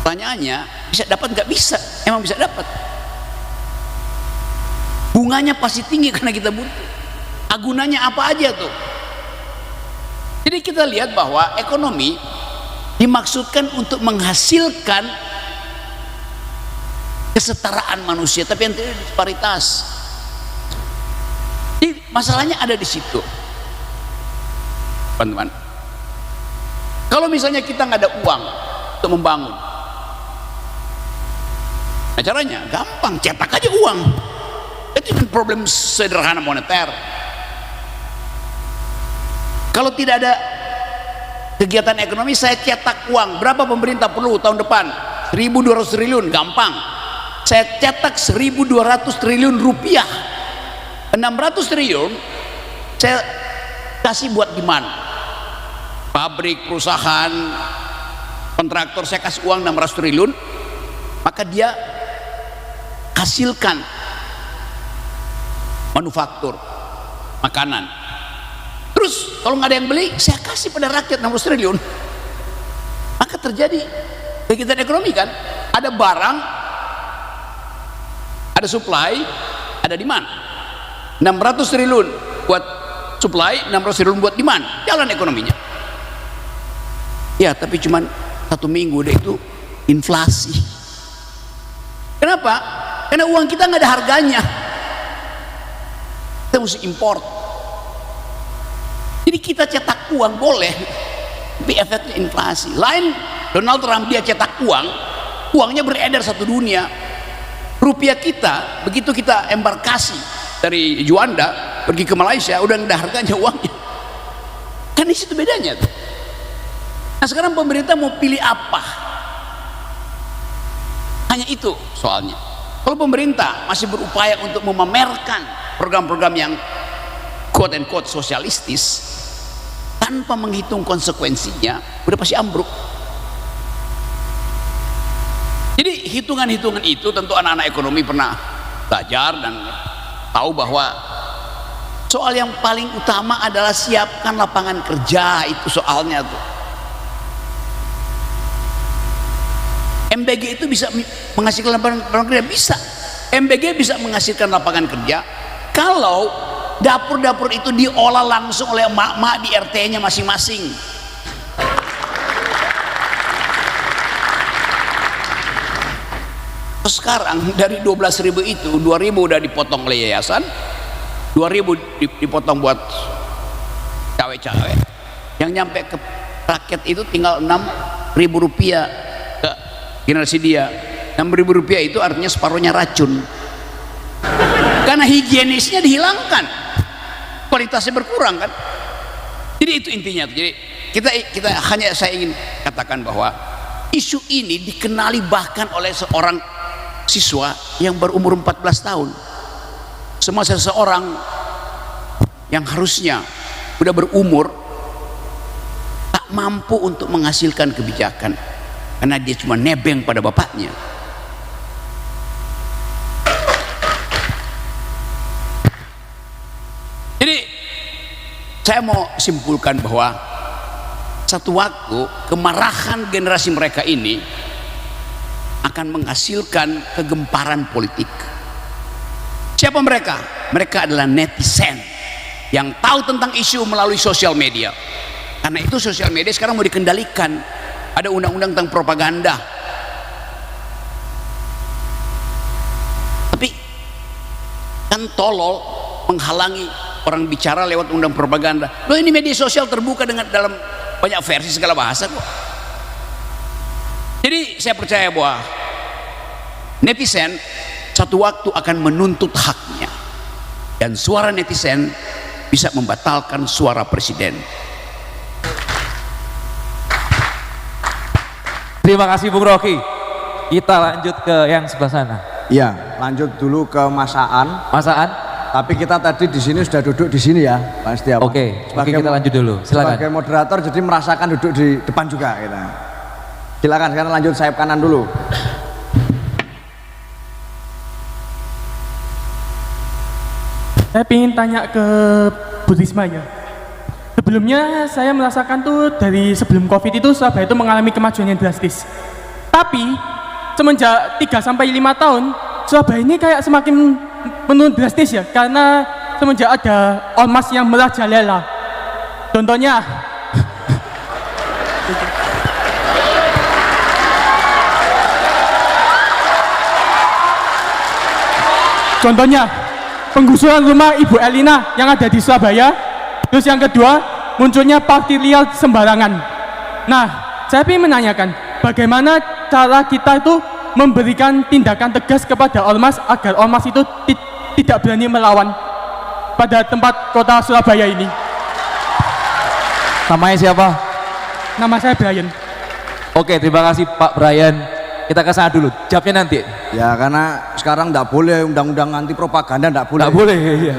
Pertanyaannya, bisa dapat nggak? Bisa, emang bisa dapat. Bunganya pasti tinggi karena kita butuh. Agunannya apa aja tuh? Jadi kita lihat bahwa ekonomi dimaksudkan untuk menghasilkan kesetaraan manusia, tapi yang tidak disparitas. Jadi masalahnya ada di situ, teman-teman. Kalau misalnya kita nggak ada uang untuk membangun, nah caranya gampang, cetak aja uang. Itu kan problem sederhana moneter. Kalau tidak ada kegiatan ekonomi, saya cetak uang. Berapa pemerintah perlu tahun depan? 1.200 triliun, gampang. Saya cetak 1.200 triliun rupiah. 600 triliun saya kasih buat demand. Pabrik, perusahaan, kontraktor, saya kasih uang 600 triliun, maka dia hasilkan manufaktur, makanan. Terus kalau nggak ada yang beli, saya kasih pada rakyat 600 triliun. Maka terjadi kegiatan ekonomi kan. Ada barang, ada supply, ada demand. 600 triliun buat supply, 600 triliun buat demand. Jalan ekonominya. Ya, tapi cuman 1 minggu deh itu inflasi. Kenapa? Karena uang kita nggak ada harganya. Kita mesti import. Jadi kita cetak uang boleh, tapi efeknya inflasi. Lain Donald Trump, dia cetak uang, uangnya beredar satu dunia. Rupiah kita, begitu kita embarkasi dari Juanda pergi ke Malaysia, udah nggak ada harganya uangnya. Kan di situ bedanya tuh. Nah sekarang pemerintah mau pilih apa? Hanya itu soalnya. Kalau pemerintah masih berupaya untuk memamerkan program-program yang quote and quote sosialistis tanpa menghitung konsekuensinya, udah pasti ambruk. Jadi hitungan-hitungan itu tentu anak-anak ekonomi pernah belajar dan tahu bahwa soal yang paling utama adalah siapkan lapangan kerja. Itu soalnya tuh. MBG itu bisa menghasilkan lapangan kerja, bisa. MBG bisa menghasilkan lapangan kerja kalau dapur-dapur itu diolah langsung oleh emak-emak di RT-nya masing-masing. Sekarang dari 12.000 itu 2.000 udah dipotong oleh yayasan, 2.000 dipotong buat cawe-cawe. Yang nyampe ke rakyat itu tinggal 6.000 rupiah ke generasi dia. 6.000 rupiah itu artinya separuhnya racun. Karena higienisnya dihilangkan, kualitasnya berkurang kan. Jadi itu intinya. Jadi kita hanya, saya ingin katakan bahwa isu ini dikenali bahkan oleh seorang siswa yang berumur 14 tahun. Semua seseorang yang harusnya udah berumur tak mampu untuk menghasilkan kebijakan karena dia cuma nebeng pada bapaknya. Jadi saya mau simpulkan bahwa satu waktu kemarahan generasi mereka ini akan menghasilkan kegemparan politik. Siapa mereka? Mereka adalah netizen yang tahu tentang isu melalui sosial media. Karena itu sosial media sekarang mau dikendalikan. Ada undang-undang tentang propaganda. Tapi kan tolol menghalangi orang bicara lewat undang propaganda. Loh, ini media sosial terbuka dengan dalam banyak versi segala bahasa kok. Jadi saya percaya bahwa netizen satu waktu akan menuntut haknya, dan suara netizen bisa membatalkan suara presiden. Terima kasih Bung Rocky. Kita lanjut ke yang sebelah sana. Ya, lanjut dulu ke Mas Aan. Mas Aan? Tapi kita tadi di sini sudah duduk di sini ya, Pak Setiawan. Oke, kita lanjut dulu. Silakan. Sebagai moderator jadi merasakan duduk di depan juga kita. Silakan sekarang lanjut sayap kanan dulu. Saya ingin tanya ke Bu Risma ya. Sebelumnya saya merasakan tuh dari sebelum Covid itu Surabaya itu mengalami kemajuan yang drastis. Tapi semenjak 3-5 tahun Surabaya ini kayak semakin menurun drastis ya, karena semenjak ada ormas yang merajalela. Contohnya penggusuran rumah Ibu Elina yang ada di Surabaya. Terus yang kedua, munculnya parkir liar sembarangan. Nah, saya ingin menanyakan, bagaimana cara kita itu memberikan tindakan tegas kepada ormas agar ormas itu tidak berani melawan pada tempat kota Surabaya ini. Namanya siapa? Nama saya Brian. Oke, terima kasih Pak Brian. Kita ke sana dulu, jawabnya nanti. Ya karena sekarang tidak boleh undang-undang anti propaganda, tidak boleh. Nggak boleh, iya.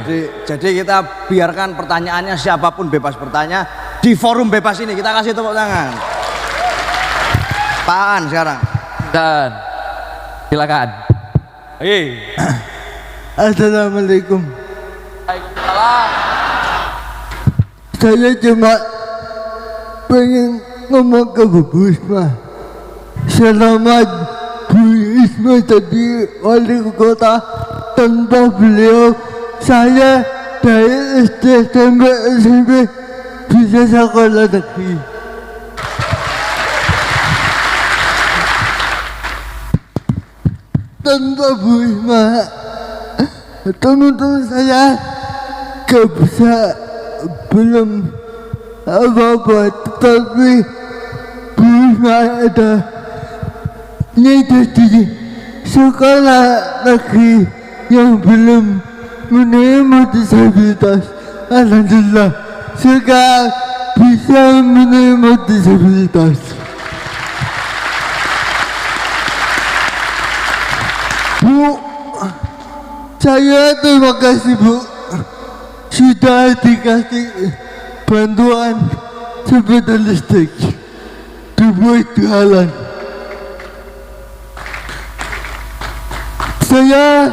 Jadi kita biarkan pertanyaannya siapapun bebas bertanya di forum bebas ini. Kita kasih tepuk tangan. Pak An sekarang. Dan silakan. Assalamualaikum. Saya cuma pengen ngomong ke Bu Risma. Selamat Bu Risma jadi wali kota. Tanpa beliau saya dari SD sampai SMP bisa sekolah negeri. Tanpa Bu Risma teman-teman saya gak bisa, belum apa-apa, tetapi Bu Risma ada di sekolah negeri yang belum menerima disabilitas. Alhamdulillah sekarang bisa menerima disabilitas. Bu, saya terima kasih Bu, sudah dikasih bantuan sepeda listrik dibuat jalan. Saya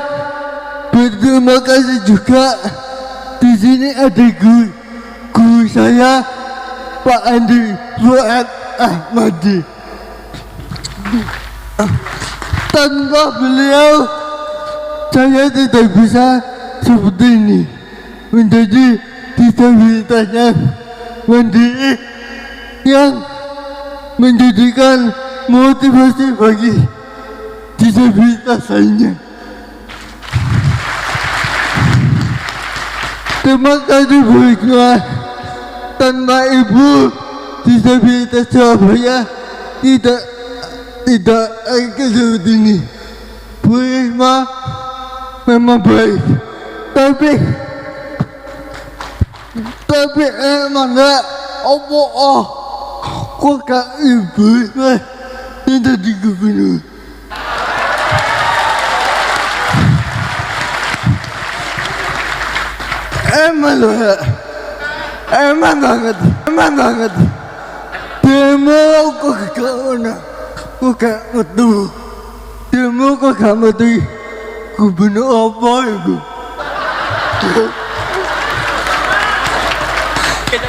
berterima kasih juga, di sini ada guru saya Pak Andi Fuad Ahmadi. Tanpa beliau saya tidak bisa seperti ini, menjadi disabilitasnya mandiri yang menjadikan motivasi bagi disabilitas lainnya. Terima kasih Bu Risma. Tanpa Ibu disabilitas Surabaya tidak akan seperti ini. Bu Risma memang baik, tapi emang enggak kok gak Ibu Risma yang jadi gubernur. Emang banget. Demo kok gak ngerti. Demo kok gak ngerti gubernur apa itu.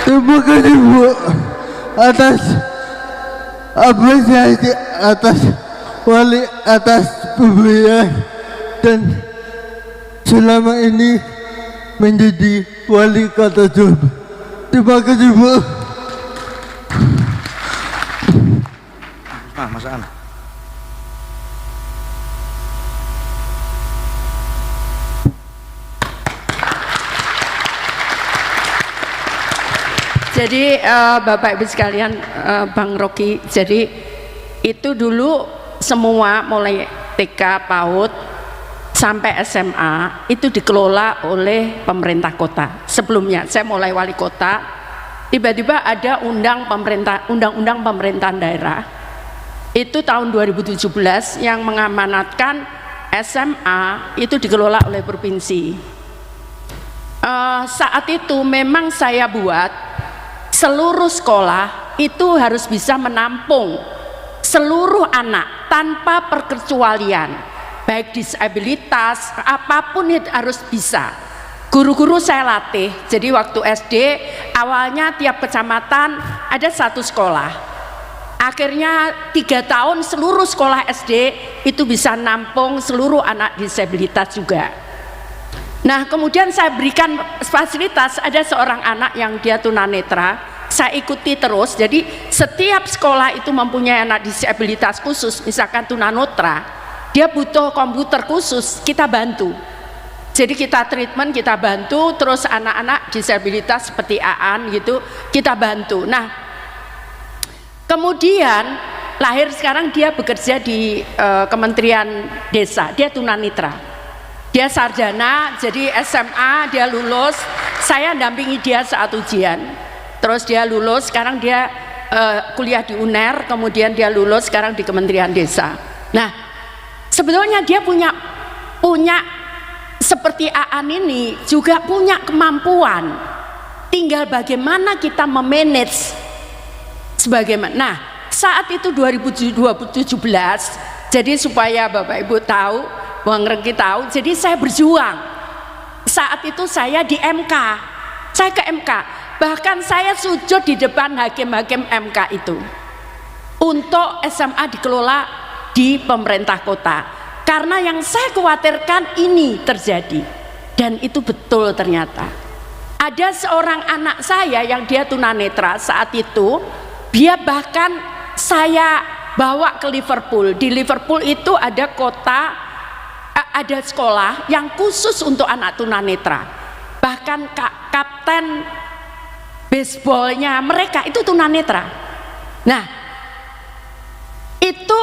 Terima kasih Bu atas apresiasi, atas wali, atas pemberian, dan selama ini menjadi wali kota Surabaya. Terima kasih Bu. Nah, Mas An. Jadi Bapak Ibu sekalian, Bang Rocky, jadi itu dulu semua mulai TK, PAUD sampai SMA itu dikelola oleh pemerintah kota. Sebelumnya saya mulai wali kota, tiba-tiba ada undang-undang pemerintahan daerah itu tahun 2017 yang mengamanatkan SMA itu dikelola oleh provinsi. Saat itu memang saya buat seluruh sekolah itu harus bisa menampung seluruh anak tanpa perkecualian, baik disabilitas apapun itu harus bisa. Guru-guru saya latih. Jadi waktu SD awalnya tiap kecamatan ada satu sekolah. Akhirnya 3 tahun seluruh sekolah SD itu bisa nampung seluruh anak disabilitas juga. Nah kemudian saya berikan fasilitas, ada seorang anak yang dia tunanetra, saya ikuti terus. Jadi setiap sekolah itu mempunyai anak disabilitas khusus, misalkan tunanetra, dia butuh komputer khusus, kita bantu. Jadi kita treatment, kita bantu, terus anak-anak disabilitas seperti Aan gitu kita bantu. Nah kemudian lahir, sekarang dia bekerja di Kementerian Desa, dia tunanetra, dia sarjana, jadi SMA dia lulus, saya dampingi dia saat ujian, terus dia lulus, sekarang dia kuliah di UNER, kemudian dia lulus sekarang di Kementerian Desa. Nah sebetulnya dia punya seperti Aan ini juga punya kemampuan, tinggal bagaimana kita memanage sebagaimana. Nah saat itu 2017, jadi supaya Bapak Ibu tahu, Bang Rengki tahu, jadi saya berjuang. Saat itu saya di MK, saya ke MK, bahkan saya sujud di depan hakim-hakim MK itu untuk SMA dikelola di pemerintah kota, karena yang saya khawatirkan ini terjadi, dan itu betul. Ternyata ada seorang anak saya yang dia tunanetra saat itu, dia bahkan saya bawa ke Liverpool. Di Liverpool itu ada kota, ada sekolah yang khusus untuk anak tunanetra, bahkan kapten baseballnya mereka itu tunanetra. Nah itu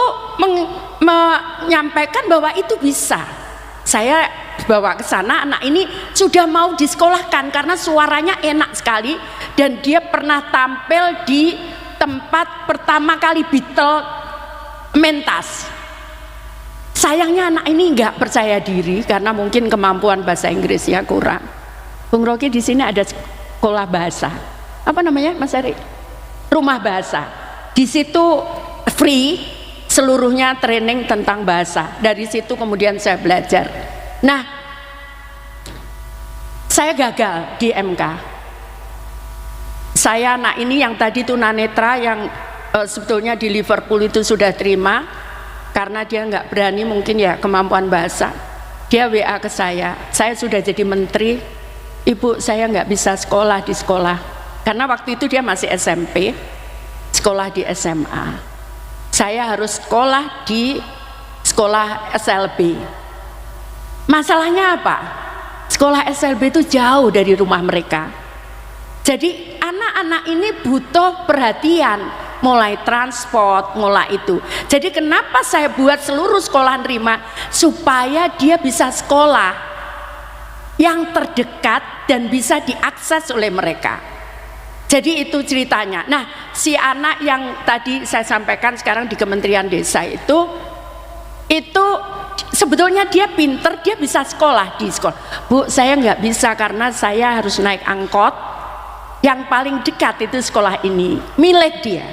menyampaikan bahwa itu bisa. Saya bawa ke sana, anak ini sudah mau disekolahkan karena suaranya enak sekali, dan dia pernah tampil di tempat pertama kali Beatle mentas. Sayangnya anak ini nggak percaya diri karena mungkin kemampuan bahasa Inggrisnya kurang. Bung Rocky, di sini ada sekolah bahasa, apa namanya Mas Eri? Rumah bahasa. Di situ free, seluruhnya training tentang bahasa. Dari situ kemudian saya belajar. Nah saya gagal di MK. Saya anak ini yang tadi tunanetra, yang sebetulnya di Liverpool itu sudah terima, karena dia nggak berani mungkin ya kemampuan bahasa. Dia WA ke saya sudah jadi menteri, Ibu saya nggak bisa sekolah di sekolah, karena waktu itu dia masih SMP, sekolah di SMA. Saya harus sekolah di sekolah SLB. Masalahnya apa? Sekolah SLB itu jauh dari rumah mereka. Jadi anak-anak ini butuh perhatian, mulai transport, mulai itu. Jadi kenapa saya buat seluruh sekolah nerima, supaya dia bisa sekolah yang terdekat dan bisa diakses oleh mereka. Jadi itu ceritanya. Nah si anak yang tadi saya sampaikan sekarang di Kementerian Desa itu sebetulnya dia pinter, dia bisa sekolah di sekolah. Bu saya nggak bisa karena saya harus naik angkot, yang paling dekat itu sekolah ini milik dia.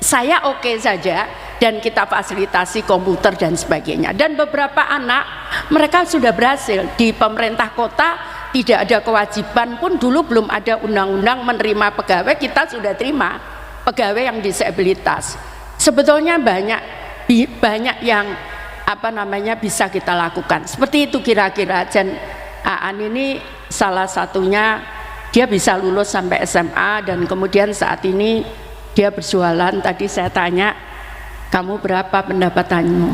Saya oke saja, dan kita fasilitasi komputer dan sebagainya. Dan beberapa anak mereka sudah berhasil di pemerintah kota, tidak ada kewajiban pun, dulu belum ada undang-undang menerima pegawai, kita sudah terima pegawai yang disabilitas. Sebetulnya banyak yang bisa kita lakukan seperti itu kira-kira. Dan Aan ini salah satunya, dia bisa lulus sampai SMA, dan kemudian saat ini dia berjualan. Tadi saya tanya, kamu berapa pendapatanmu?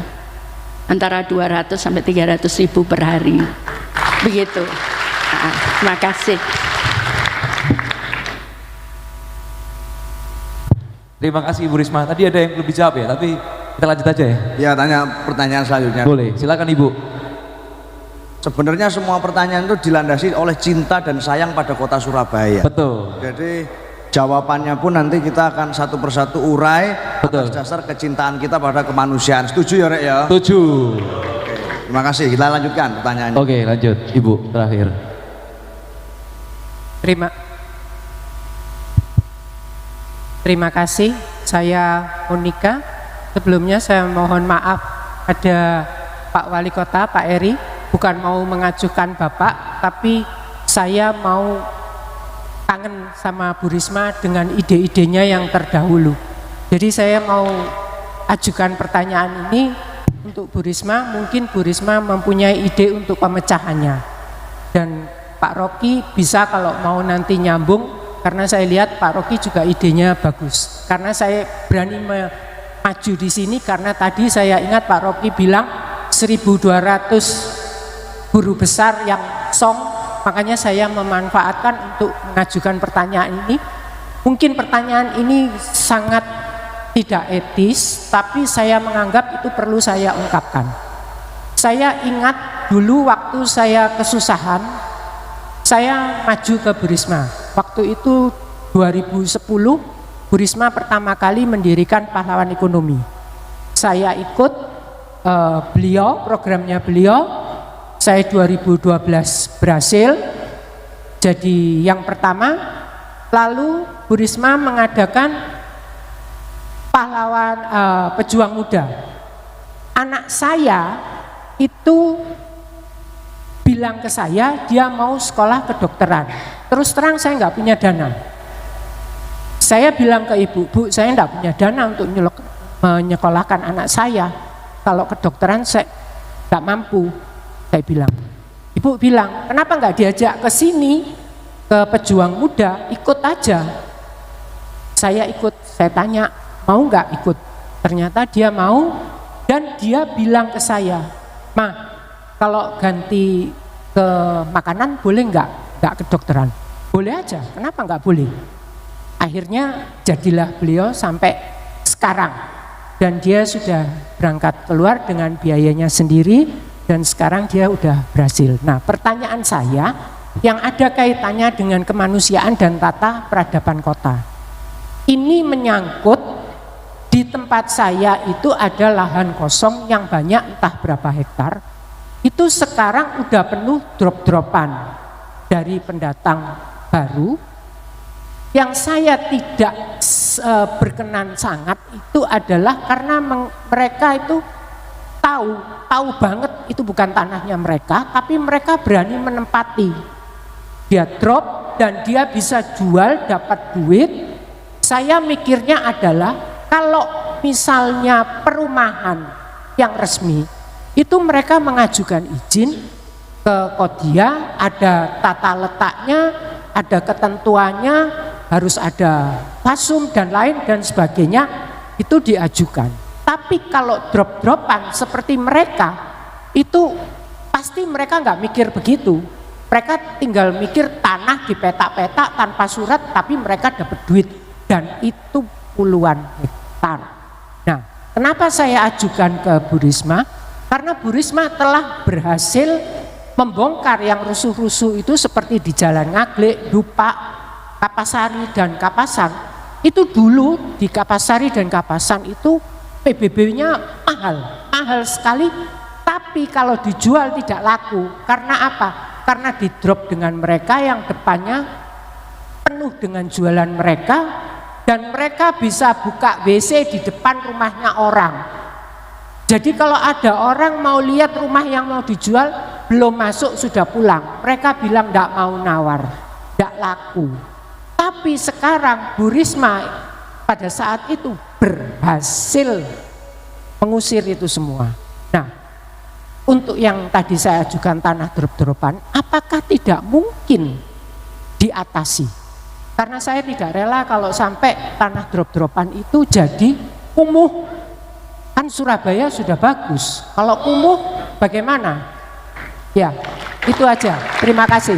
Antara 200 sampai 300 ribu per hari, begitu. Terima kasih. Terima kasih Ibu Risma. Tadi ada yang lebih jawab ya, tapi kita lanjut aja ya. Ya, tanya pertanyaan selanjutnya. Boleh, silakan Ibu. Sebenarnya semua pertanyaan itu dilandasi oleh cinta dan sayang pada kota Surabaya. Betul. Jadi jawabannya pun nanti kita akan satu persatu urai. Betul. Atas dasar kecintaan kita pada kemanusiaan. Setuju ya Rek ya? Setuju. Oke, terima kasih. Kita lanjutkan pertanyaannya. Oke, lanjut Ibu terakhir. Terima kasih. Saya Monika. Sebelumnya saya mohon maaf pada Pak Wali Kota, Pak Eri, bukan mau mengajukan Bapak, tapi saya mau kangen sama Bu Risma dengan ide-idenya yang terdahulu. Jadi saya mau ajukan pertanyaan ini untuk Bu Risma. Mungkin Bu Risma mempunyai ide untuk pemecahannya, dan Pak Rocky bisa kalau mau nanti nyambung, karena saya lihat Pak Rocky juga idenya bagus. Karena saya berani maju di sini karena tadi saya ingat Pak Rocky bilang 1.200 guru besar yang song, makanya saya memanfaatkan untuk mengajukan pertanyaan ini. Mungkin pertanyaan ini sangat tidak etis, tapi saya menganggap itu perlu saya ungkapkan. Saya ingat dulu waktu saya kesusahan, saya maju ke Bu Risma. Waktu itu 2010, Bu Risma pertama kali mendirikan Pahlawan Ekonomi. Saya ikut beliau, programnya beliau. Saya 2012 berhasil jadi yang pertama. Lalu Bu Risma mengadakan Pahlawan Pejuang Muda. Anak saya itu bilang ke saya dia mau sekolah kedokteran. Terus terang saya nggak punya dana. Saya bilang ke ibu, Bu, saya nggak punya dana untuk menyekolahkan anak saya. Kalau kedokteran saya nggak mampu. Saya bilang. Ibu bilang, kenapa nggak diajak ke sini ke Pejuang Muda? Ikut aja. Saya ikut. Saya tanya, mau nggak ikut? Ternyata dia mau, dan dia bilang ke saya, Ma, kalau ganti ke makanan boleh nggak kedokteran? Boleh aja, kenapa nggak boleh? Akhirnya jadilah beliau sampai sekarang, dan dia sudah berangkat keluar dengan biayanya sendiri, dan sekarang dia udah berhasil. Nah, pertanyaan saya yang ada kaitannya dengan kemanusiaan dan tata peradaban kota, ini menyangkut di tempat saya itu ada lahan kosong yang banyak, entah berapa hektar. Itu sekarang udah penuh drop-dropan dari pendatang baru. Yang saya tidak berkenan sangat itu adalah karena mereka itu tahu banget itu bukan tanahnya mereka, tapi mereka berani menempati. Dia drop dan dia bisa jual, dapat duit. Saya mikirnya adalah kalau misalnya perumahan yang resmi itu mereka mengajukan izin ke Kodia, ada tata letaknya, ada ketentuannya, harus ada pasum dan lain dan sebagainya, itu diajukan. Tapi kalau drop-dropan seperti mereka, itu pasti mereka nggak mikir begitu. Mereka tinggal mikir tanah di petak-petak tanpa surat, tapi mereka dapat duit, dan itu puluhan hektar. Nah, kenapa saya ajukan ke Bu Risma? Karena Bu Risma telah berhasil membongkar yang rusuh-rusuh itu seperti di Jalan Ngaglek, Dupak, Kapasari dan Kapasan. Itu dulu di Kapasari dan Kapasan itu PBB-nya mahal sekali, tapi kalau dijual tidak laku. Karena apa? Karena di drop dengan mereka yang depannya penuh dengan jualan mereka, dan mereka bisa buka WC di depan rumahnya orang. Jadi kalau ada orang mau lihat rumah yang mau dijual, belum masuk sudah pulang, mereka bilang tidak mau nawar, tidak laku. Tapi sekarang Bu Risma pada saat itu berhasil mengusir itu semua. Nah, untuk yang tadi saya ajukan tanah drop-dropan, apakah tidak mungkin diatasi? Karena saya tidak rela kalau sampai tanah drop-dropan itu jadi kumuh. Kan Surabaya sudah bagus, kalau kumuh bagaimana? Ya, itu aja. Terima kasih.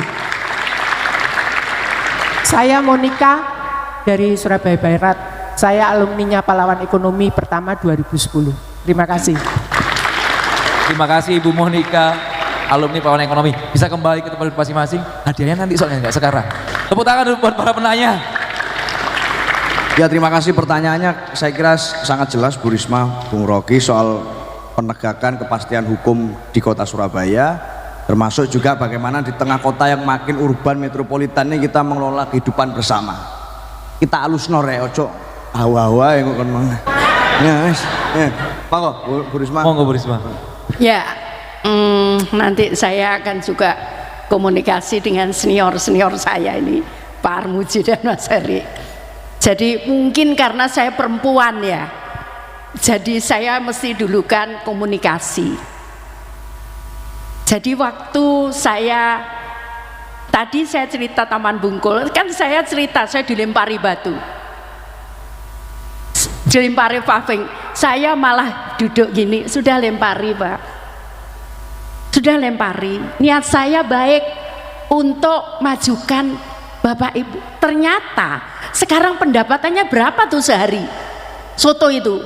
Saya Monica dari Surabaya Barat. Saya alumninya Pahlawan Ekonomi pertama 2010. Terima kasih. Terima kasih Ibu Monica, alumni Pahlawan Ekonomi. Bisa kembali ke tempat masing-masing. Hadiahnya nanti soalnya, nggak sekarang. Tepuk tangan dulu buat para penanya. Ya, terima kasih pertanyaannya. Saya kira sangat jelas Bu Risma, Bung Rocky, soal penegakan kepastian hukum di kota Surabaya, termasuk juga bagaimana di tengah kota yang makin urban metropolitan ini kita mengelola kehidupan bersama. Kita alus nore ojo hawa-hawa yang kon mang. Ya, monggo Bu Risma. Monggo Bu Risma. Ya, nanti saya akan juga komunikasi dengan senior-senior saya ini, Pak Armuji dan Mas Heri. Jadi mungkin karena saya perempuan ya, jadi saya mesti dulukan komunikasi. Jadi waktu tadi saya cerita Taman Bungkul, kan saya cerita saya dilempari batu, dilempari paving, saya malah duduk gini, sudah lempari Pak, sudah lempari, niat saya baik untuk majukan Bapak Ibu. Ternyata sekarang pendapatannya berapa tuh sehari soto itu,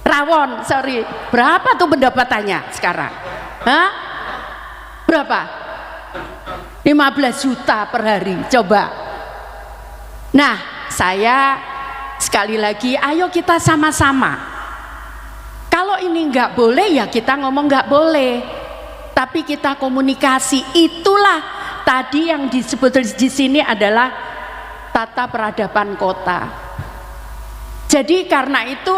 rawon, sorry, berapa tuh pendapatannya sekarang? Hah? Berapa? 15 juta per hari, coba. Nah, saya sekali lagi, ayo kita sama-sama. Kalau ini nggak boleh ya kita ngomong nggak boleh, tapi kita komunikasi. Itulah tadi yang disebut di sini adalah tata peradaban kota. Jadi karena itu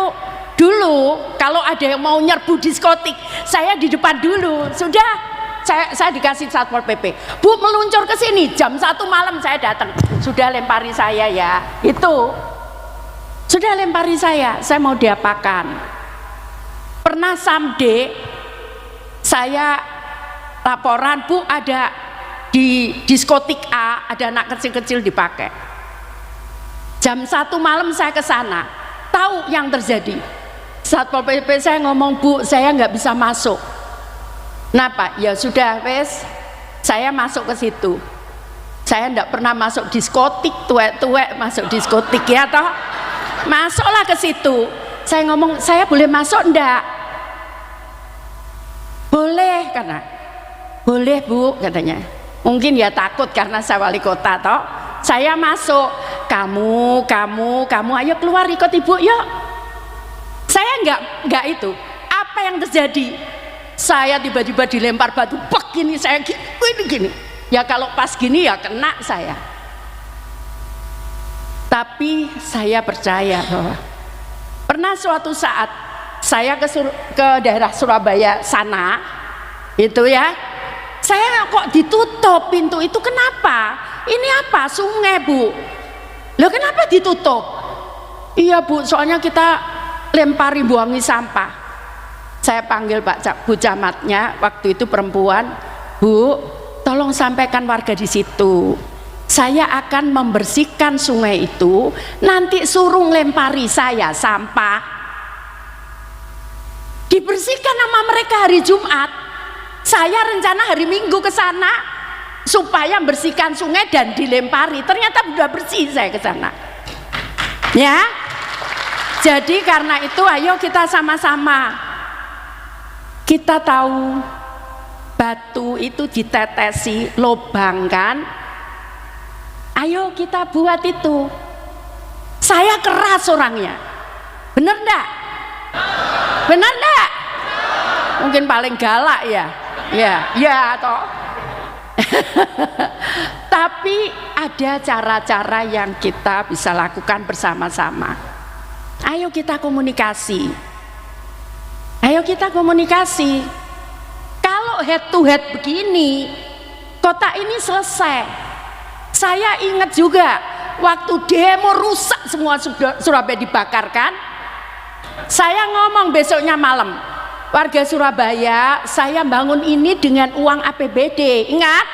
dulu kalau ada yang mau nyerbu diskotik, saya di depan dulu, sudah. Saya dikasih Satpol PP, Bu meluncur ke sini jam 1 malam, saya datang, sudah lempari saya ya, itu sudah lempari saya mau diapakan. Pernah samde saya laporan, Bu ada di diskotik A ada anak kecil-kecil dipakai. Jam 1 malam saya ke sana, tahu yang terjadi. Satpol PP saya ngomong, Bu saya nggak bisa masuk. Kenapa? Ya sudah wes, saya masuk ke situ. Saya enggak pernah masuk diskotik, tuwek-tuwek masuk diskotik ya toh. Masuklah ke situ. Saya ngomong, saya boleh masuk enggak? Boleh, karena boleh Bu katanya. Mungkin ya takut karena saya wali kota toh. Saya masuk, kamu ayo keluar ikut Ibu yuk. Saya enggak itu. Apa yang terjadi? Saya tiba-tiba dilempar batu, bek gini, saya gini. Ya kalau pas gini ya kena saya. Tapi saya percaya bahwa pernah suatu saat saya ke daerah Surabaya sana, itu ya, saya kok ditutup pintu itu, kenapa? Ini apa? Sungai Bu. Loh kenapa ditutup? Iya Bu, soalnya kita lempari buangi sampah. Saya panggil Bu Camatnya, waktu itu perempuan, Bu, tolong sampaikan warga di situ. Saya akan membersihkan sungai itu, nanti suruh lempari saya sampah. Dibersihkan sama mereka hari Jumat. Saya rencana hari Minggu ke sana supaya bersihkan sungai dan dilempari. Ternyata sudah bersih saya ke sana. Ya. Jadi karena itu ayo kita sama-sama. Kita tahu batu itu ditetesi lubang kan, ayo kita buat itu. Saya keras orangnya, bener enggak? Bener enggak? Mungkin paling galak ya, ya toh. Tapi ada cara-cara yang kita bisa lakukan bersama-sama. Ayo kita komunikasi. Ayo kita komunikasi. Kalau head to head begini, kota ini selesai. Saya ingat juga waktu demo rusak semua Surabaya dibakar kan. Saya ngomong besoknya malam, warga Surabaya, saya bangun ini dengan uang APBD. Ingat?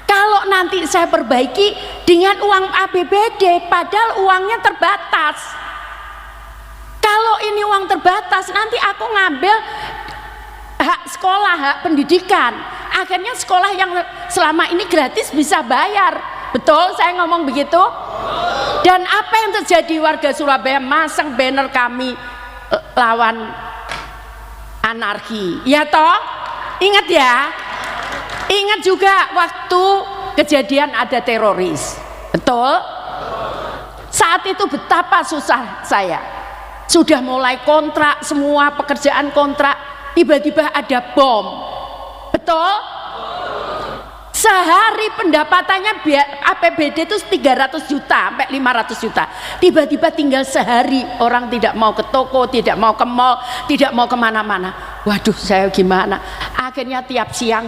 Kalau nanti saya perbaiki dengan uang APBD, padahal uangnya terbatas. Kalau ini uang terbatas, nanti aku ngambil hak sekolah, hak pendidikan. Akhirnya sekolah yang selama ini gratis bisa bayar. Betul saya ngomong begitu? Dan apa yang terjadi, warga Surabaya masang banner kami lawan anarki. Ya toh? Ingat ya? Ingat juga waktu kejadian ada teroris. Betul? Saat itu betapa susah saya. Sudah mulai kontrak, semua pekerjaan kontrak, tiba-tiba ada bom. Betul? Sehari pendapatannya APBD itu 300 juta sampai 500 juta. Tiba-tiba tinggal sehari orang tidak mau ke toko, tidak mau ke mall, tidak mau kemana-mana. Waduh, saya gimana? Akhirnya tiap siang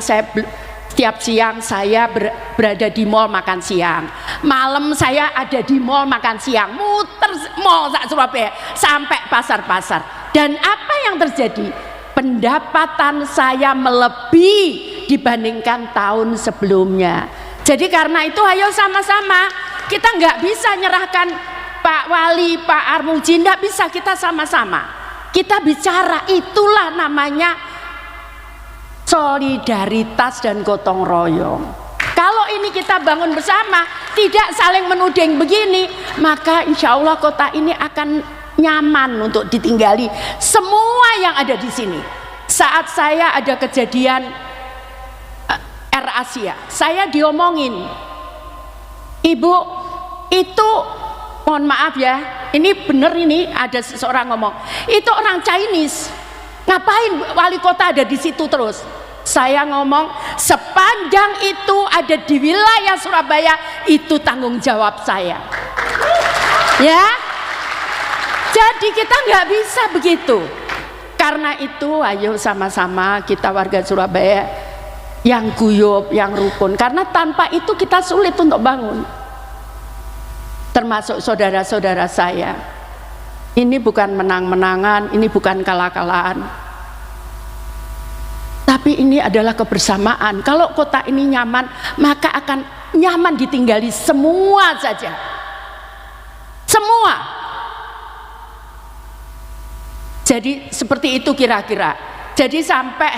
saya berada di mall makan siang, malam saya ada di mall makan siang, muter mall sak Surabaya sampai pasar-pasar. Dan apa yang terjadi? Pendapatan saya melebihi dibandingkan tahun sebelumnya. Jadi karena itu ayo sama-sama, kita nggak bisa nyerahkan Pak Wali, Pak Armuji, nggak bisa, kita sama-sama kita bicara. Itulah namanya solidaritas dan gotong royong. Kalau ini kita bangun bersama, tidak saling menuding begini, maka insya Allah kota ini akan nyaman untuk ditinggali semua yang ada di sini. Saat saya ada kejadian Air Asia, saya diomongin, Ibu itu mohon maaf ya, ini bener, ini ada seseorang ngomong itu orang Chinese, ngapain wali kota ada di situ terus. Saya ngomong sepanjang itu ada di wilayah Surabaya, itu tanggung jawab saya ya. Jadi kita nggak bisa begitu. Karena itu ayo sama-sama kita warga Surabaya yang guyup, yang rukun, karena tanpa itu kita sulit untuk bangun. Termasuk saudara-saudara saya, ini bukan menang-menangan, ini bukan kalah-kalahan, tapi ini adalah kebersamaan. Kalau kota ini nyaman, maka akan nyaman ditinggali semua saja, semua. Jadi seperti itu kira-kira. Jadi sampai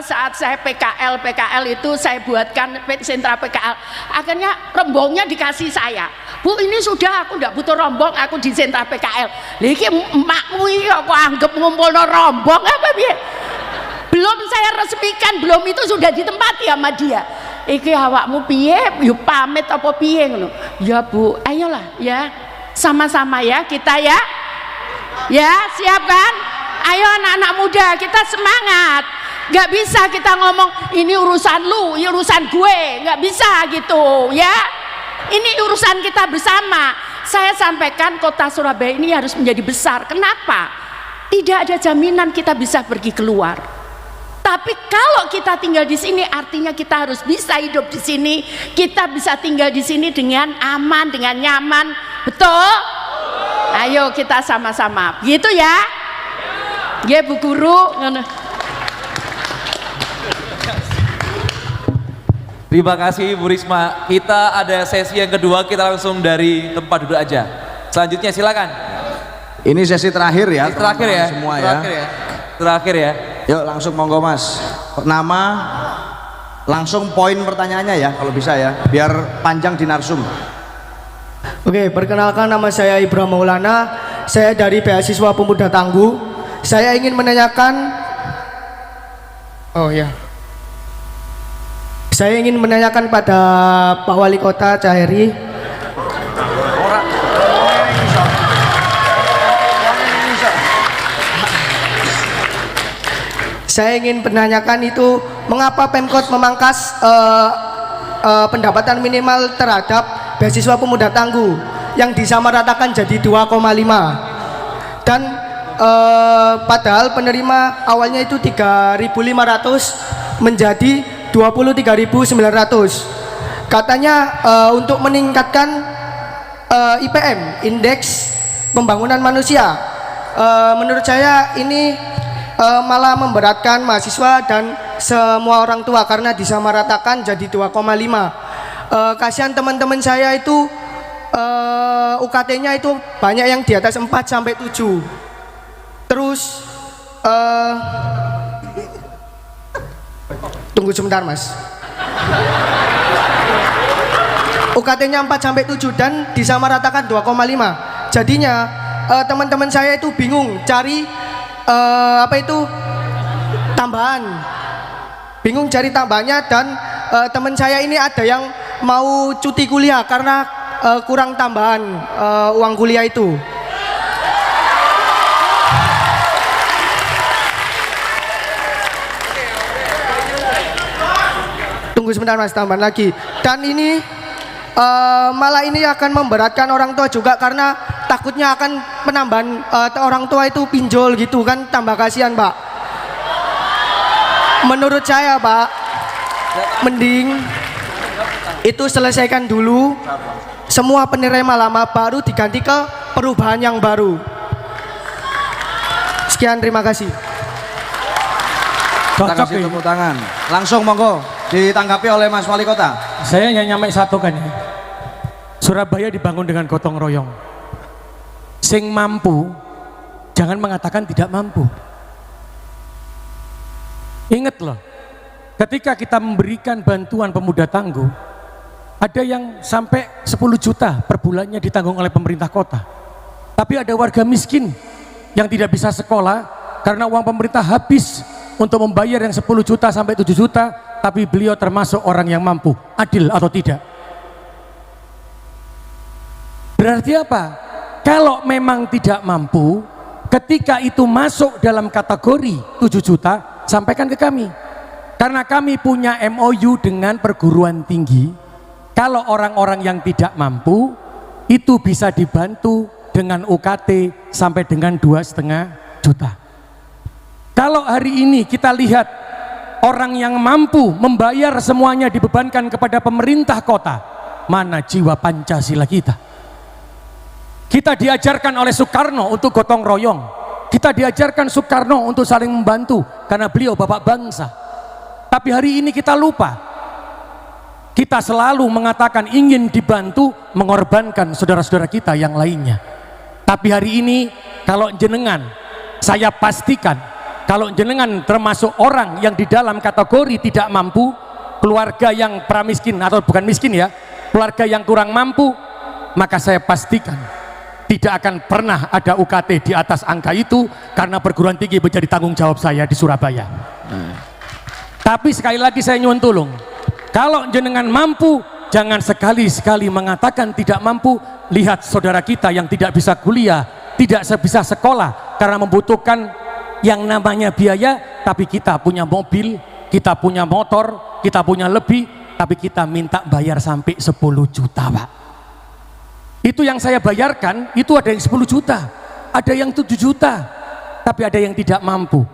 saat saya PKL itu saya buatkan sentra PKL, akhirnya rombongnya dikasih saya. Bu, ini sudah, aku tidak butuh rombong, aku di sentra PKL. Lagi emakmu ini aku anggap ngumpulno rombong apa biar? Belum saya resmikan, belum itu sudah ditempati sama dia. Iki awakmu piye? Yuk pamit apa piye ngono? Ya Bu, ayolah ya, sama-sama ya kita ya. Ya, siap kan? Ayo anak-anak muda, kita semangat. Gak bisa kita ngomong ini urusan lu, ini urusan gue, gak bisa gitu ya. Ini urusan kita bersama. Saya sampaikan kota Surabaya ini harus menjadi besar. Kenapa? Tidak ada jaminan kita bisa pergi keluar. Tapi kalau kita tinggal di sini, artinya kita harus bisa hidup di sini. Kita bisa tinggal di sini dengan aman, dengan nyaman. Betul? Ayo kita sama-sama. Gitu ya? Ya Bu Guru. Terima kasih Bu Risma. Kita ada sesi yang kedua, kita langsung dari tempat duduk aja. Selanjutnya silakan. Ini sesi terakhir ya. Sesi terakhir ya. Semua terakhir ya. Terakhir ya. Yuk langsung monggo Mas. Nama, langsung poin pertanyaannya ya kalau bisa ya, biar panjang di narsum. Oke, perkenalkan nama saya Ibrahim Maulana. Saya dari beasiswa Pemuda Tangguh. Saya ingin menanyakan, saya ingin menanyakan pada Pak Wali Kota Caheri. Saya ingin menanyakan itu mengapa Pemkot memangkas pendapatan minimal terhadap beasiswa Pemuda Tangguh yang disamaratakan jadi 2,5, dan padahal penerima awalnya itu 3.500 menjadi 23.900. Katanya untuk meningkatkan IPM, indeks pembangunan manusia. Menurut saya ini malah memberatkan mahasiswa dan semua orang tua karena disamaratakan jadi 2,5. Kasihan teman-teman saya itu UKT-nya itu banyak yang di atas 4 sampai 7. Terus tunggu sebentar Mas. UKT-nya 4 sampai 7 dan disamaratakan 2,5. Jadinya teman-teman saya itu bingung cari tambahan. Bingung cari tambahannya, dan teman saya ini ada yang mau cuti kuliah karena kurang tambahan uang kuliah itu. Tunggu sebentar Mas, tambahan lagi. Dan ini malah ini akan memberatkan orang tua juga karena takutnya akan penambahan orang tua itu pinjol gitu kan, tambah kasihan Pak. menurut saya Pak, mending itu selesaikan dulu semua penerima lama, baru diganti ke perubahan yang baru. Sekian, terima kasih. Kita kasih tepuk tangan. Langsung monggo ditanggapi oleh Mas Wali Kota. Saya hanya nyampe satu kan ya. Surabaya dibangun dengan gotong royong. Sing mampu, jangan mengatakan tidak mampu. Ingat loh, ketika kita memberikan bantuan pemuda tangguh, ada yang sampai 10 juta per bulannya ditanggung oleh pemerintah kota. Tapi ada warga miskin yang tidak bisa sekolah karena uang pemerintah habis untuk membayar yang 10 juta sampai 7 juta, tapi beliau termasuk orang yang mampu. Adil atau tidak? Berarti apa? Kalau memang tidak mampu, ketika itu masuk dalam kategori 7 juta, sampaikan ke kami. Karena kami punya MOU dengan perguruan tinggi, kalau orang-orang yang tidak mampu, itu bisa dibantu dengan UKT sampai dengan 2,5 juta. Kalau hari ini kita lihat orang yang mampu membayar semuanya dibebankan kepada pemerintah kota, mana jiwa Pancasila kita? Kita diajarkan oleh Soekarno untuk gotong royong. Kita diajarkan Soekarno untuk saling membantu karena beliau bapak bangsa. Tapi hari ini kita lupa. Kita selalu mengatakan ingin dibantu, mengorbankan saudara-saudara kita yang lainnya. Tapi hari ini kalau jenengan, saya pastikan kalau jenengan termasuk orang yang di dalam kategori tidak mampu, keluarga yang pramiskin atau bukan miskin ya, keluarga yang kurang mampu, maka saya pastikan tidak akan pernah ada UKT di atas angka itu, karena perguruan tinggi menjadi tanggung jawab saya di Surabaya. Tapi sekali lagi saya nyuwun tulung, kalau jenengan mampu, jangan sekali-sekali mengatakan tidak mampu. Lihat saudara kita yang tidak bisa kuliah, tidak bisa sekolah karena membutuhkan yang namanya biaya, tapi kita punya mobil, kita punya motor, kita punya lebih, tapi kita minta bayar sampai 10 juta Pak. Itu yang saya bayarkan, itu ada yang 10 juta, ada yang 7 juta, tapi ada yang tidak mampu.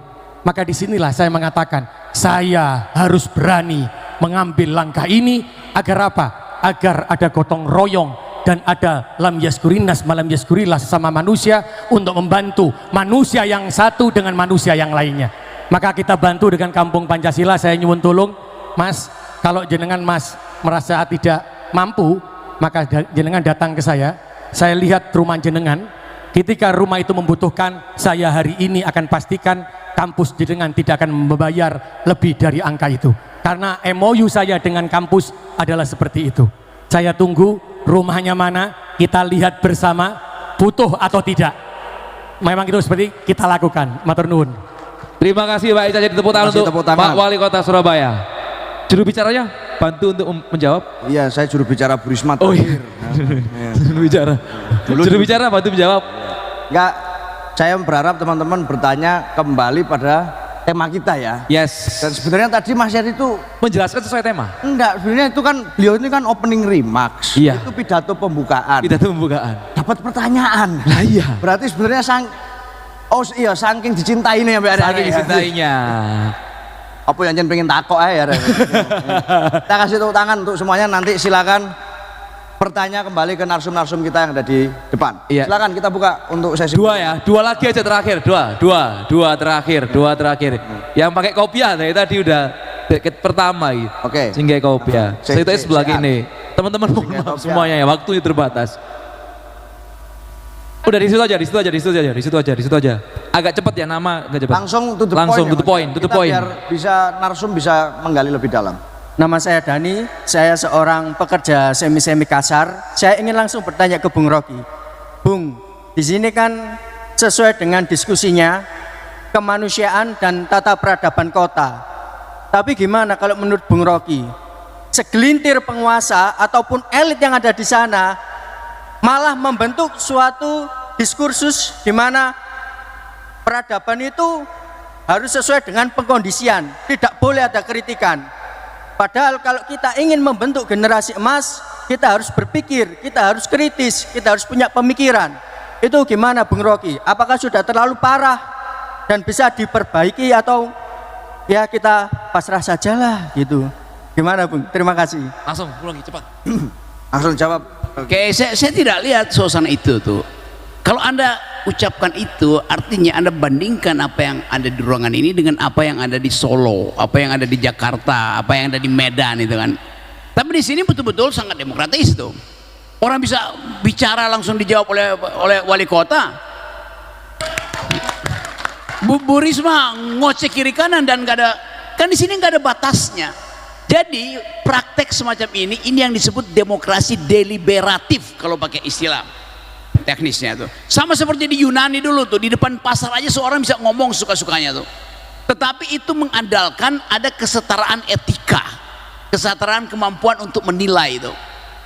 Maka disinilah saya mengatakan, saya harus berani mengambil langkah ini, agar apa? Agar ada gotong royong dan ada lam yaskurinas malam yaskurilah sesama manusia untuk membantu manusia yang satu dengan manusia yang lainnya. Maka kita bantu dengan Kampung Pancasila. Saya nyuwun tulung Mas, kalau jenengan Mas merasa tidak mampu, maka jenengan datang ke saya lihat rumah jenengan. Ketika rumah itu membutuhkan, saya hari ini akan pastikan kampus jenengan tidak akan membayar lebih dari angka itu, karena MOU saya dengan kampus adalah seperti itu. Saya tunggu rumahnya mana, kita lihat bersama butuh atau tidak. Memang itu seperti kita lakukan. Matur nuwun. Terima kasih Pak Ica, jadi tepuk tangan untuk Pak Wali Kota Surabaya. Juru bicaranya bantu untuk menjawab. Iya, saya juru bicara Bu Risma. Oh iya. Juru bicara bantu menjawab. Enggak, saya berharap teman-teman bertanya kembali pada tema kita ya. Yes. Dan sebenarnya tadi Mas Yadi itu menjelaskan sesuai tema. Enggak, sebenarnya itu kan beliau ini kan opening remarks. Iya. Itu pidato pembukaan. Pidato pembukaan. Dapat pertanyaan. Lah iya. Berarti sebenarnya saking dicintainya ya Mbak. Saking dicintainya. Apa yang pengen takok aja ya. Kita kasih tepuk tangan untuk semuanya. Nanti silakan bertanya kembali ke narsum-narsum kita yang ada di depan. Iya. Silakan kita buka untuk sesi dua ya, dua lagi aja terakhir, dua terakhir. Yang pakai kopiah tadi udah pertama gitu. Oke. Singgah kopiah. Saya itu sebelah kini. Teman-teman mohon maaf semuanya ya, waktunya terbatas. Udah di situ aja. Agak cepat ya, nama agak cepat. Langsung to the point. Biar bisa narsum bisa menggali lebih dalam. Nama saya Dani, saya seorang pekerja semi kasar. Saya ingin langsung bertanya ke Bung Rocky. Bung, di sini kan sesuai dengan diskusinya kemanusiaan dan tata peradaban kota. Tapi gimana kalau menurut Bung Rocky, segelintir penguasa ataupun elit yang ada di sana malah membentuk suatu diskursus di mana peradaban itu harus sesuai dengan pengkondisian, tidak boleh ada kritikan. Padahal kalau kita ingin membentuk generasi emas, kita harus berpikir, kita harus kritis, kita harus punya pemikiran. Itu gimana Bung Rocky? Apakah sudah terlalu parah dan bisa diperbaiki atau ya kita pasrah sajalah gitu. Gimana Bung? Terima kasih. Langsung, pulang cepat. Langsung jawab. Oke, saya tidak lihat suasana itu tuh. Kalau Anda ucapkan itu, artinya Anda bandingkan apa yang ada di ruangan ini dengan apa yang ada di Solo, apa yang ada di Jakarta, apa yang ada di Medan itu kan. Tapi di sini betul-betul sangat demokratis tuh. Orang bisa bicara langsung dijawab oleh wali kota. Bu Risma ngoceh kiri kanan dan nggak ada, kan di sini nggak ada batasnya. Jadi praktek semacam ini yang disebut demokrasi deliberatif kalau pakai istilah teknisnya tuh. Sama seperti di Yunani dulu tuh, di depan pasar aja seorang bisa ngomong suka-sukanya tuh. Tetapi itu mengandalkan ada kesetaraan etika, kesetaraan kemampuan untuk menilai itu.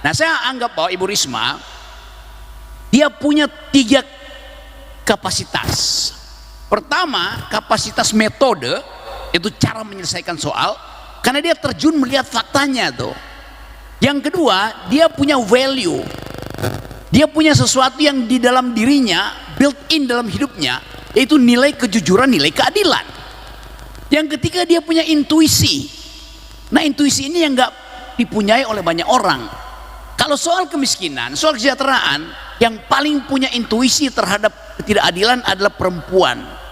Nah, saya anggap bahwa Ibu Risma dia punya 3 kapasitas. Pertama, kapasitas metode, itu cara menyelesaikan soal, karena dia terjun melihat faktanya tuh. Yang kedua, dia punya value. Dia punya sesuatu yang di dalam dirinya, built in dalam hidupnya, yaitu nilai kejujuran, nilai keadilan. Yang ketiga, dia punya intuisi. Nah, intuisi ini yang nggak dipunyai oleh banyak orang. Kalau soal kemiskinan, soal kesejahteraan, yang paling punya intuisi terhadap ketidakadilan adalah perempuan.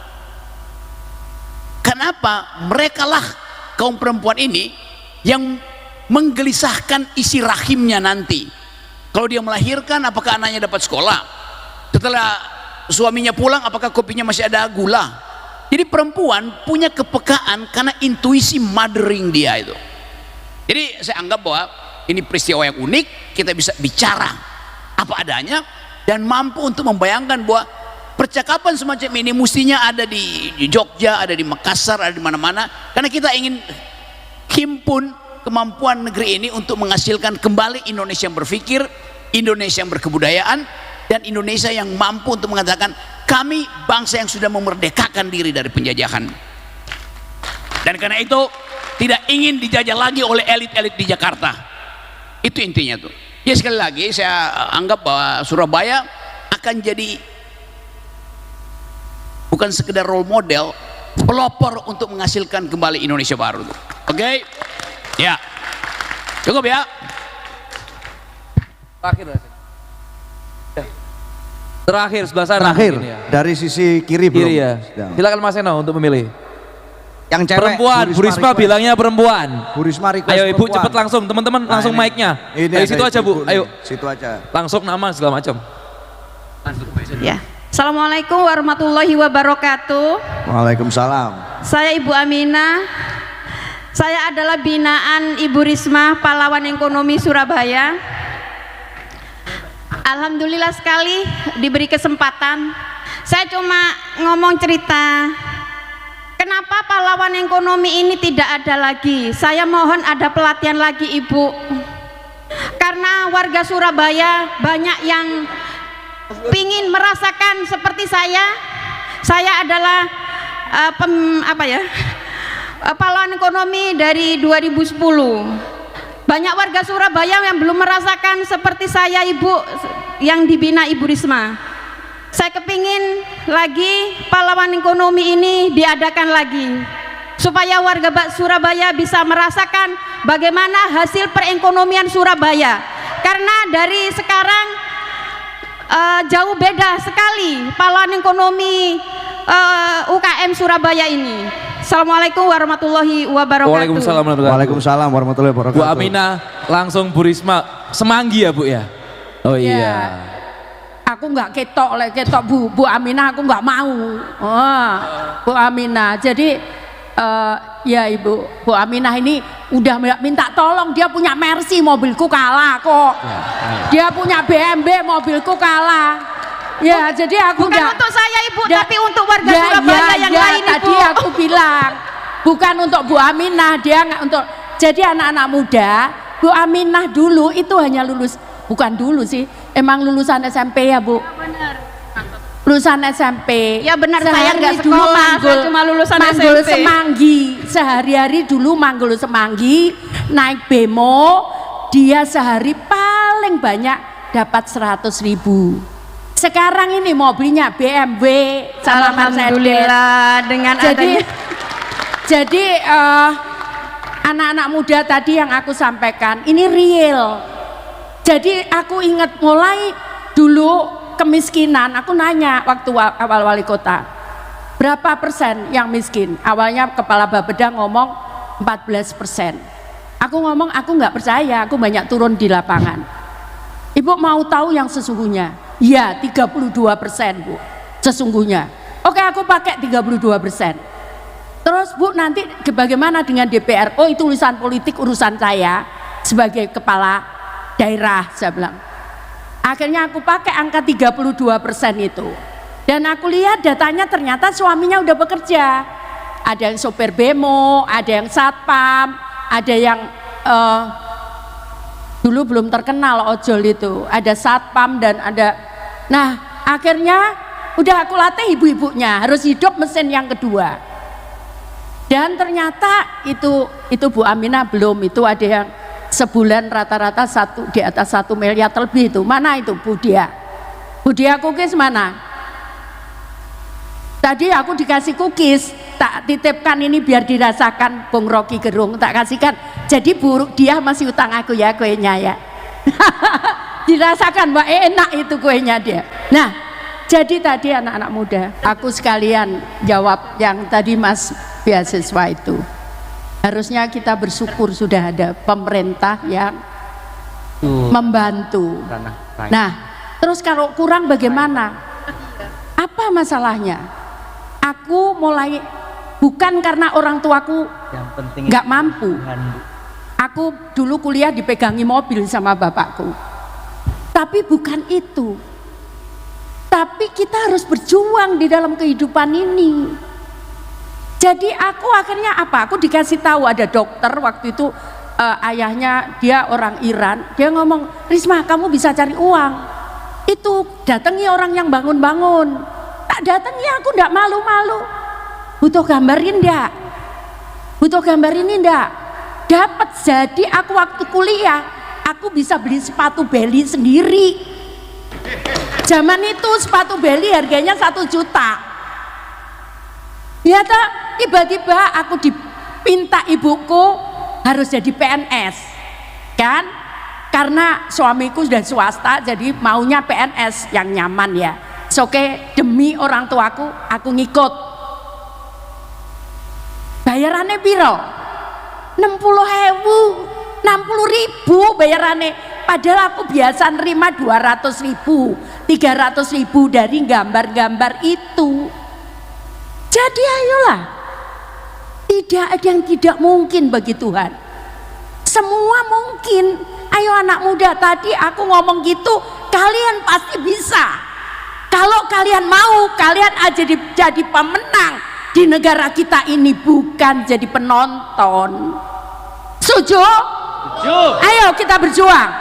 Kenapa? Merekalah kaum perempuan ini yang menggelisahkan isi rahimnya nanti. Kalau dia melahirkan, apakah anaknya dapat sekolah? Setelah suaminya pulang, apakah kopinya masih ada gula? Jadi perempuan punya kepekaan karena intuisi mothering dia itu. Jadi saya anggap bahwa ini peristiwa yang unik, kita bisa bicara apa adanya dan mampu untuk membayangkan bahwa percakapan semacam ini mestinya ada di Jogja, ada di Makassar, ada di mana-mana, karena kita ingin himpun kemampuan negeri ini untuk menghasilkan kembali Indonesia yang berpikir, Indonesia yang berkebudayaan, dan Indonesia yang mampu untuk mengatakan kami bangsa yang sudah memerdekakan diri dari penjajahan. Dan karena itu tidak ingin dijajah lagi oleh elit-elit di Jakarta. Itu intinya tuh. Ya, sekali lagi saya anggap bahwa Surabaya akan jadi bukan sekedar role model, pelopor untuk menghasilkan kembali Indonesia baru. Oke? Ya. Cukup ya. Terakhir sebelah sana. Terakhir Ya. dari sisi kiri belum. Ya. Silakan Mas Eno untuk memilih. Yang cewek, Perempuan, Bu Risma bilangnya perempuan. Bu Risma request. Ayo Ibu perempuan. cepet langsung, teman-teman langsung ini. mic-nya. Ini Ayo ada situ aja Bu, ibu-ibu ayo. nih, situ aja. Langsung nama segala macam. Ya. Assalamualaikum warahmatullahi wabarakatuh. Waalaikumsalam. Saya Ibu Aminah. Saya adalah binaan Ibu Risma Pahlawan Ekonomi Surabaya. Alhamdulillah sekali diberi kesempatan. Saya cuma ngomong cerita. Kenapa pahlawan ekonomi ini tidak ada lagi? Saya mohon ada pelatihan lagi Ibu. Karena warga Surabaya banyak yang pingin merasakan seperti saya. Saya adalah pahlawan ekonomi dari 2010. Banyak warga Surabaya yang belum merasakan seperti saya Ibu yang dibina Ibu Risma. Saya kepingin lagi pahlawan ekonomi ini diadakan lagi supaya warga Surabaya bisa merasakan bagaimana hasil perekonomian Surabaya. Karena dari sekarang jauh beda sekali pahlawan ekonomi UKM Surabaya ini. Assalamualaikum warahmatullahi wabarakatuh. Waalaikumsalam warahmatullahi wabarakatuh. Bu Aminah, langsung Bu Risma, Semanggi ya Bu ya? Oh iya. Aku nggak ketok Bu Aminah, aku nggak mau. Oh, Bu Aminah. Jadi ya Ibu, Bu Aminah ini udah minta tolong, dia punya Mercy, mobilku kalah kok. Dia punya BMW, mobilku kalah. Ya, jadi aku bukan untuk saya Ibu, tapi untuk warga Surabaya yang lain Ibu. Tadi aku bilang bukan untuk Bu Aminah, dia nggak untuk. Jadi anak-anak muda, Bu Aminah dulu itu hanya lulus, bukan dulu sih, emang lulusan SMP ya Bu. Benar. Lulusan SMP. Ya benar, Sehari saya nggak dulu sekolah, manggul, saya cuma lulusan manggul SMP. Semanggi. Sehari-hari dulu manggul Semanggi, naik bemo, dia sehari paling banyak dapat 100.000. Sekarang ini mobilnya BMW sama Mercedes. Alhamdulillah dengan Jadi anak-anak muda tadi yang aku sampaikan ini real. Jadi aku ingat mulai dulu kemiskinan, aku nanya waktu awal wali kota, berapa persen yang miskin? Awalnya kepala Bapeda ngomong 14%. Aku ngomong aku nggak percaya, aku banyak turun di lapangan. Ibu mau tahu yang sesungguhnya? Iya, 32% Bu, sesungguhnya. Oke, aku pakai 32%. Terus Bu, nanti bagaimana dengan DPR? Oh, itu urusan politik, urusan saya sebagai kepala daerah, saya bilang. Akhirnya aku pakai angka 32% itu. Dan aku lihat datanya ternyata suaminya udah bekerja. Ada yang sopir bemo, ada yang satpam, ada yang dulu belum terkenal ojol itu, ada satpam dan ada. Nah, akhirnya udah aku latih ibu-ibunya harus hidup mesin yang kedua. Dan ternyata itu Bu Aminah belum, itu ada yang sebulan rata-rata di atas 1 miliar lebih itu. Mana itu Bu Dia? Bu Dia cookies mana? Tadi aku dikasih cookies, tak titipkan ini biar dirasakan Bung Rocky Gerung, tak kasihkan. Jadi Bu Dia masih utang aku ya kuenya ya. Dirasakan Mbak, enak itu kuenya dia. Nah, jadi tadi anak-anak muda, aku sekalian jawab yang tadi Mas beasiswa itu. Harusnya kita bersyukur sudah ada pemerintah yang membantu. Nah, terus kalau kurang bagaimana? Apa masalahnya? Aku mulai, bukan karena orang tuaku nggak mampu. Aku dulu kuliah dipegangi mobil sama bapakku. Tapi bukan itu. Tapi kita harus berjuang di dalam kehidupan ini. Jadi aku akhirnya apa? Aku dikasih tahu ada dokter waktu itu, ayahnya dia orang Iran. Dia ngomong, Risma kamu bisa cari uang. Itu datangi orang yang bangun-bangun. Tak datangi aku ndak malu-malu. Butuh gambarin ndak? Butuh gambar ini ndak? Dapat. Jadi aku waktu kuliah, aku bisa beli sepatu Beli sendiri. Zaman itu sepatu Beli harganya 1 juta. Ya tak, tiba-tiba aku dipinta ibuku harus jadi PNS, kan? Karena suamiku sudah swasta, jadi maunya PNS yang nyaman ya. Oke, demi orang tuaku, aku ngikut. Bayarannya piro? 60.000 bayarannya. Padahal aku biasa nerima 200.000, 300.000 dari gambar-gambar itu. Jadi ayolah, tidak ada yang tidak mungkin bagi Tuhan. Semua mungkin. Ayo anak muda, tadi aku ngomong gitu, kalian pasti bisa. Kalau kalian mau, kalian aja jadi pemenang di negara kita ini, bukan jadi penonton. Setuju? Ayo kita berjuang.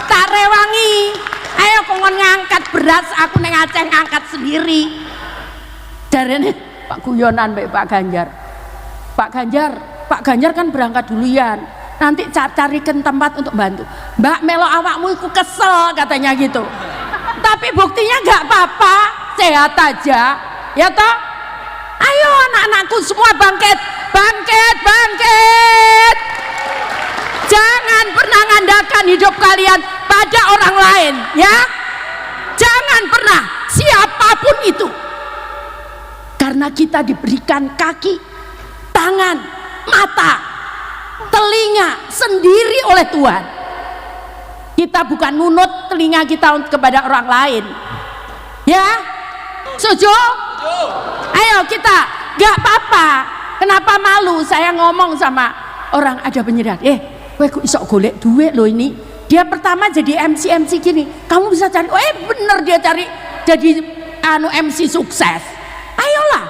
Tak rewangi. Ayo kongon ngangkat beras, aku neng Aceh ngangkat sendiri. Jarene Pak Guyonan Mbak Pak Ganjar. Pak Ganjar kan berangkat duluan. Nanti carikan tempat untuk bantu. Mbak melo awakmu iku kesel katanya gitu. Tapi buktinya nggak apa-apa, sehat aja. Ya toh? Ayo anak-anakku semua bangkit, bangkit, bangkit. Jangan pernah ngandalkan hidup kalian pada orang lain, ya. Jangan pernah, siapapun itu. Karena kita diberikan kaki, tangan, mata, telinga sendiri oleh Tuhan. Kita bukan nunut telinga kita kepada orang lain. Ya? Setuju? Ayo kita, gak apa-apa. Kenapa malu? Saya ngomong sama orang ada penyedot. Kowe kok iso golek duit lo ini. Dia pertama jadi MC gini. Kamu bisa cari, bener dia cari jadi MC sukses. Ayolah,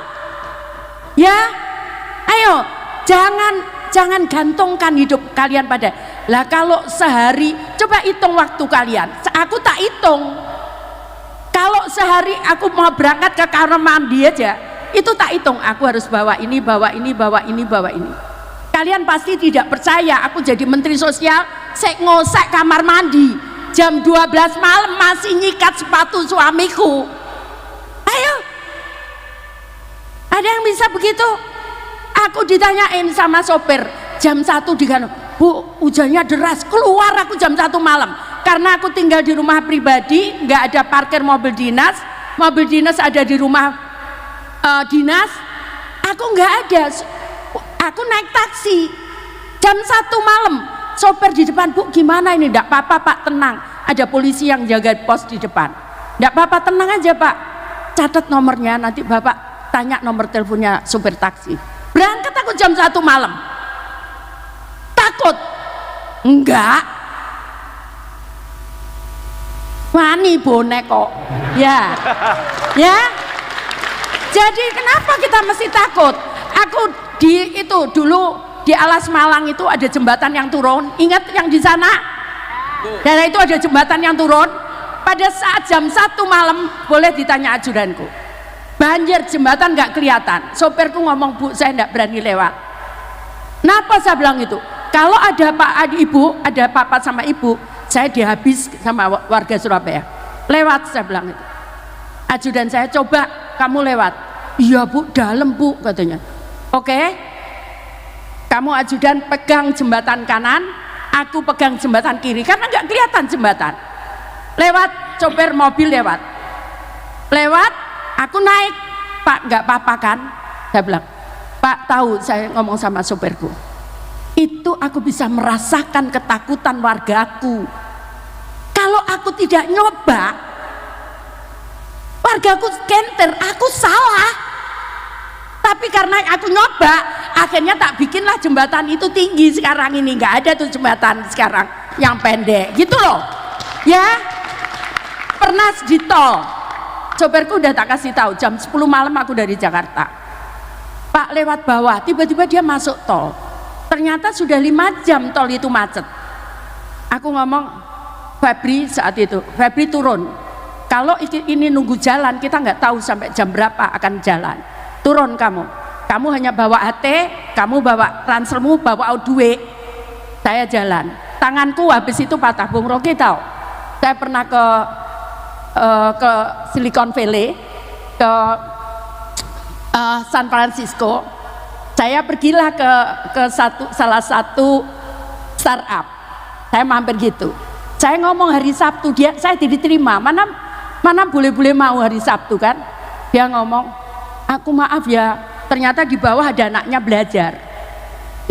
ya, ayo, jangan gantungkan hidup kalian pada. Lah kalau sehari, coba hitung waktu kalian. Aku tak hitung. Kalau sehari aku mau berangkat ke kamar mandi aja, itu tak hitung. Aku harus bawa ini, bawa ini, bawa ini, bawa ini. Kalian pasti tidak percaya. Aku jadi menteri sosial, saya ngosek kamar mandi. Jam 12 malam masih nyikat sepatu suamiku. Ayo. Ada yang bisa begitu? Aku ditanyain sama sopir jam 1 di Gano, Bu, hujannya deras, keluar aku jam 1 malam karena aku tinggal di rumah pribadi, nggak ada parkir mobil dinas ada di rumah dinas, aku nggak ada, aku naik taksi jam 1 malam, sopir di depan, Bu gimana ini, enggak apa-apa Pak, tenang, ada polisi yang jaga pos di depan, enggak apa-apa, tenang aja Pak, catat nomornya, nanti Bapak tanya nomor teleponnya sopir taksi. Berangkat aku jam 1 malam, takut? Enggak, wani bonek kok, ya. Jadi kenapa kita mesti takut? Aku di itu dulu di Alas Malang itu ada jembatan yang turun, ingat yang di sana? Dan itu ada jembatan yang turun. Pada saat jam 1 malam, boleh ditanya ajudanku, banjir jembatan nggak kelihatan. Sopirku ngomong, Bu saya nggak berani lewat. Kenapa saya bilang itu? Kalau ada Pak Ibu, ada Papa sama Ibu, saya dihabis sama warga Surabaya. Lewat saya bilang itu. Ajudan saya, coba kamu lewat. Iya Bu, dalam Bu katanya. Oke, kamu ajudan pegang jembatan kanan, aku pegang jembatan kiri karena nggak kelihatan jembatan. Lewat, sopir mobil lewat, aku naik. Pak nggak apa-apa kan? Saya bilang, Pak tahu saya ngomong sama sopirku, itu aku bisa merasakan ketakutan wargaku. Kalau aku tidak nyoba, wargaku kenter, aku salah. Tapi karena aku nyoba, akhirnya tak bikinlah jembatan itu tinggi sekarang ini. Nggak ada tuh jembatan sekarang yang pendek gitu loh ya. Pernah di tol, sopirku udah tak kasih tahu, jam 10 malam aku dari Jakarta, Pak lewat bawah, tiba-tiba dia masuk tol, ternyata sudah 5 jam tol itu macet. Aku ngomong, Febri saat itu, Febri turun, kalau ini nunggu jalan kita nggak tahu sampai jam berapa akan jalan, turun kamu hanya bawa AT, kamu bawa ranselmu, bawa duit, saya jalan. Tanganku habis itu patah. Bung Rocky tahu, saya pernah ke Silicon Valley, ke San Francisco, saya pergilah ke salah satu startup, saya mampir gitu, saya ngomong hari Sabtu, saya diterima, mana boleh mau hari Sabtu kan, dia ngomong, aku maaf ya, ternyata di bawah ada anaknya belajar,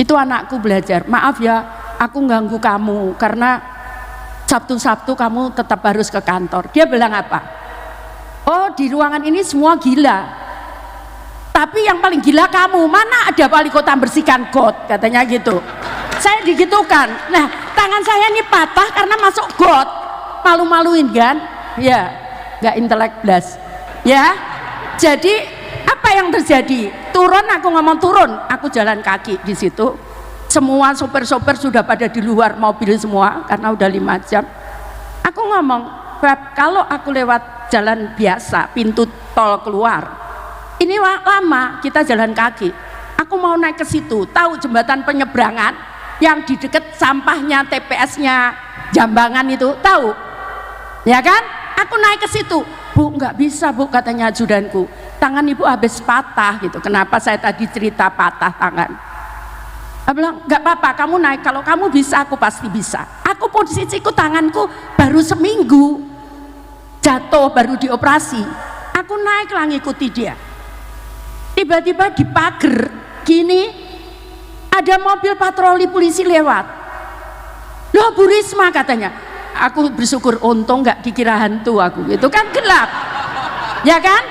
itu anakku belajar, maaf ya aku ganggu kamu karena Sabtu-Sabtu kamu tetap harus ke kantor. Dia bilang apa? Oh di ruangan ini semua gila, tapi yang paling gila kamu, mana ada wali kota bersihkan got, katanya gitu. Saya digitukan. Nah tangan saya ini patah karena masuk got, malu-maluin kan ya, nggak intelek blas ya. Jadi apa yang terjadi? Turun, aku ngomong turun, aku jalan kaki di situ. Semua sopir-sopir sudah pada di luar mobil semua karena udah 5 jam. Aku ngomong, Beb, kalau aku lewat jalan biasa, pintu tol keluar, ini lama kita jalan kaki. Aku mau naik ke situ, tahu jembatan penyeberangan yang di dekat sampahnya TPS-nya Jambangan itu, tahu? Ya kan? Aku naik ke situ. Bu, nggak bisa Bu, katanya ajudanku. Tangan ibu habis patah gitu. Kenapa saya tadi cerita patah tangan? Aku bilang, nggak apa-apa, kamu naik, kalau kamu bisa aku pasti bisa. Aku posisiku tanganku baru seminggu jatuh, baru dioperasi. Aku naik lah ngikuti dia. Tiba-tiba di pagar gini ada mobil patroli polisi lewat. Loh Bu Risma katanya. Aku bersyukur, untung nggak dikira hantu aku, itu kan gelap ya kan.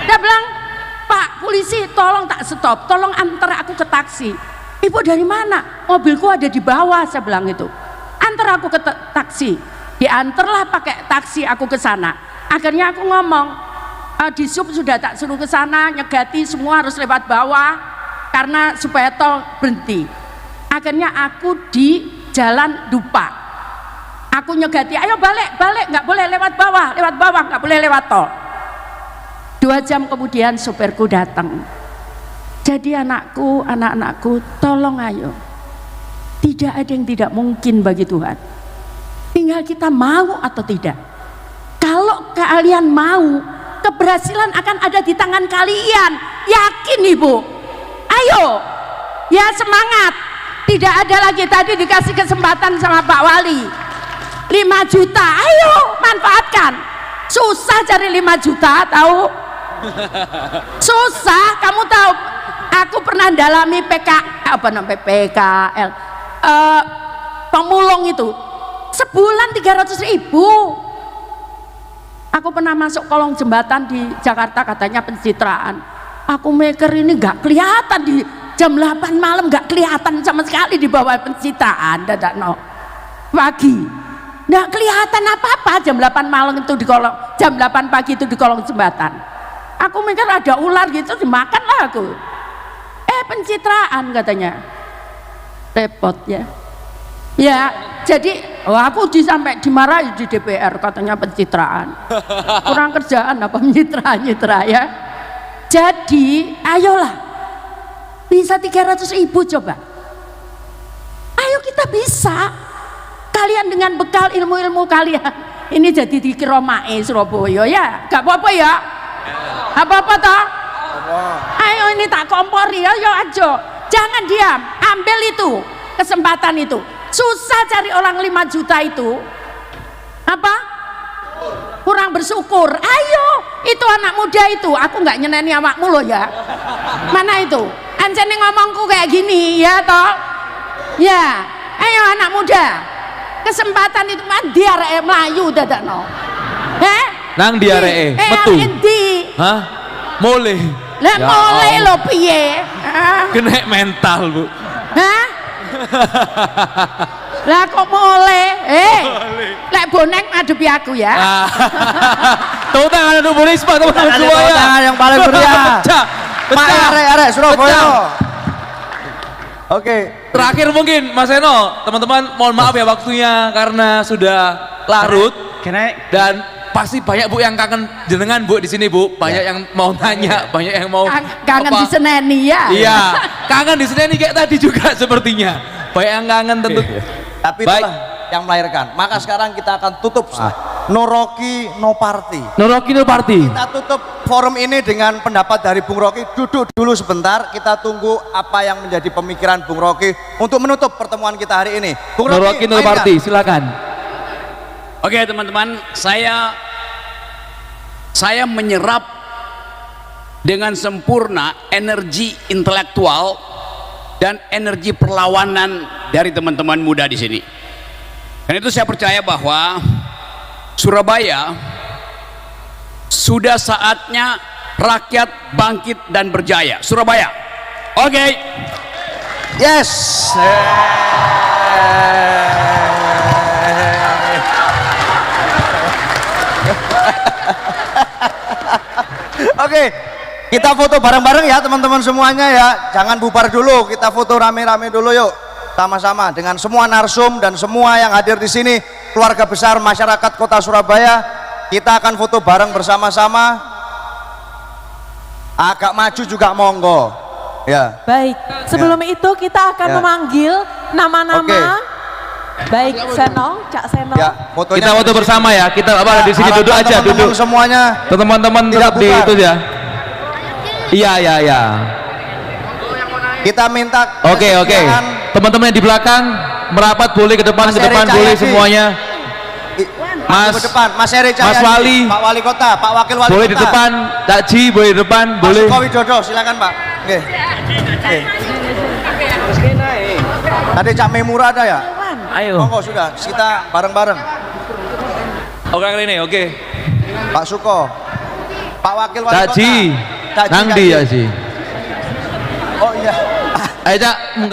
Dia bilang, Pak polisi tolong tak stop, tolong antar aku ke taksi. Ibu dari mana? Mobilku ada di bawah, saya bilang itu. Antar aku ke taksi. Diantarlah pakai taksi aku ke sana. Akhirnya aku ngomong, di sub sudah tak suruh ke sana, nyegati semua harus lewat bawah karena supaya tol berhenti. Akhirnya aku di Jalan Dupa. Aku nyegati, ayo balik, nggak boleh lewat bawah, nggak boleh lewat tol. 2 jam kemudian supirku datang. Jadi anak-anakku, tolong ayo. Tidak ada yang tidak mungkin bagi Tuhan. Tinggal kita mau atau tidak. Kalau kalian mau, keberhasilan akan ada di tangan kalian. Yakin Ibu? Ayo, ya semangat. Tidak ada lagi, tadi dikasih kesempatan sama Pak Wali 5 juta, ayo manfaatkan. Susah cari 5 juta, tahu? Susah, kamu tahu. Aku pernah dalami PKL, pemulung itu sebulan 300.000. Aku pernah masuk kolong jembatan di Jakarta, katanya pencitraan. Aku mikir ini nggak kelihatan di jam 8 malam, nggak kelihatan sama sekali di bawah pencitraan. Dadak no pagi nggak kelihatan apa-apa jam 8 malam itu di kolong, jam 8 pagi itu di kolong jembatan. Aku mikir ada ular gitu, dimakan lah aku. Pencitraan katanya. Repot ya. Ya, jadi aku sampai dimarahi di DPR, katanya pencitraan. Kurang kerjaan apa menyitra ya. Jadi ayolah, bisa 300.000 coba. Ayo kita bisa. Kalian dengan bekal ilmu-ilmu kalian ini jadi dikira mae Surabaya ya, gak apa-apa ya. Apa-apa toh? Ayo ini tak kompori, ayo aja. Jangan diam, ambil itu kesempatan itu. Susah cari orang 5 juta itu. Apa? Kurang bersyukur. Ayo, itu anak muda itu. Aku nggak nyeneni awakmu loh ya. Mana itu? Anjene ngomongku kayak gini ya toh? Ya, ayo anak muda. Kesempatan itu mah diareke mlayu dadakno. Nang diareke metu. Hah? Mulai. Lah Ya mulai Allah. lo piye? Kena mental, Bu. Hah? Lah kok mulai? Lek bonek ngadepi aku ya. Tepuk tangan untuk Bu Risma, teman-teman Tepuk semuanya. tangan yang paling meriah. Pecah. Pecah. Arek Surabaya. Pecah. Oke. Terakhir mungkin Mas Eno, teman-teman mohon maaf ya waktunya karena sudah larut dan pasti banyak Bu yang kangen jenengan Bu di sini Bu, banyak yang mau nanya, banyak yang mau Kangen apa? diseneni ya. Iya, kangen di sini kayak tadi juga sepertinya. Banyak yang kangen tentu. Tapi Baik. itulah yang melahirkan. Maka sekarang kita akan tutup. No Rocky, no party. No Rocky, no party. Kita tutup forum ini dengan pendapat dari Bung Rocky. Duduk dulu sebentar, kita tunggu apa yang menjadi pemikiran Bung Rocky untuk menutup pertemuan kita hari ini. Bung No Rocky, no mainkan. party, silakan. Oke teman-teman, saya menyerap dengan sempurna energi intelektual dan energi perlawanan dari teman-teman muda di sini. Dan itu saya percaya bahwa Surabaya sudah saatnya rakyat bangkit dan berjaya. Surabaya, oke. Yes. Oke, kita foto bareng-bareng ya teman-teman semuanya ya. Jangan bubar dulu, kita foto rame-rame dulu yuk. Sama-sama dengan semua narsum dan semua yang hadir di sini, keluarga besar masyarakat Kota Surabaya. Kita akan foto bareng bersama-sama. Agak maju juga monggo. Ya. Baik, sebelum itu kita akan memanggil nama-nama. Baik, Seno, Cak Seno. Ya, fotonya Kita foto bersama ya. Kita apa di sini duduk aja, teman-teman duduk. semuanya. Teman-teman tetap di bubar. itu ya. Iya. Kita minta Oke. kesediaan. Teman-teman yang di belakang merapat boleh ke depan, Mas ke depan Eri boleh Cahyadi. semuanya. Mas ke depan, Mas Eri Cahyadi, Mas Wali. Pak Wali Kota, Pak Wakil Wali Boleh Kota. di depan, Cak Ji boleh di depan, Pak boleh. Suko Widodo, silakan Pak. Oke. Tadi Cak Memura ada ya? Ayo. Monggo sudah, kita bareng-bareng. Oke kali ini, oke. Pak Suko, Pak Wakil Wali Cak Kota. Ji, Cak Ji, nang Cak di Ji. ya Ji. Oh iya. Ayo Cak,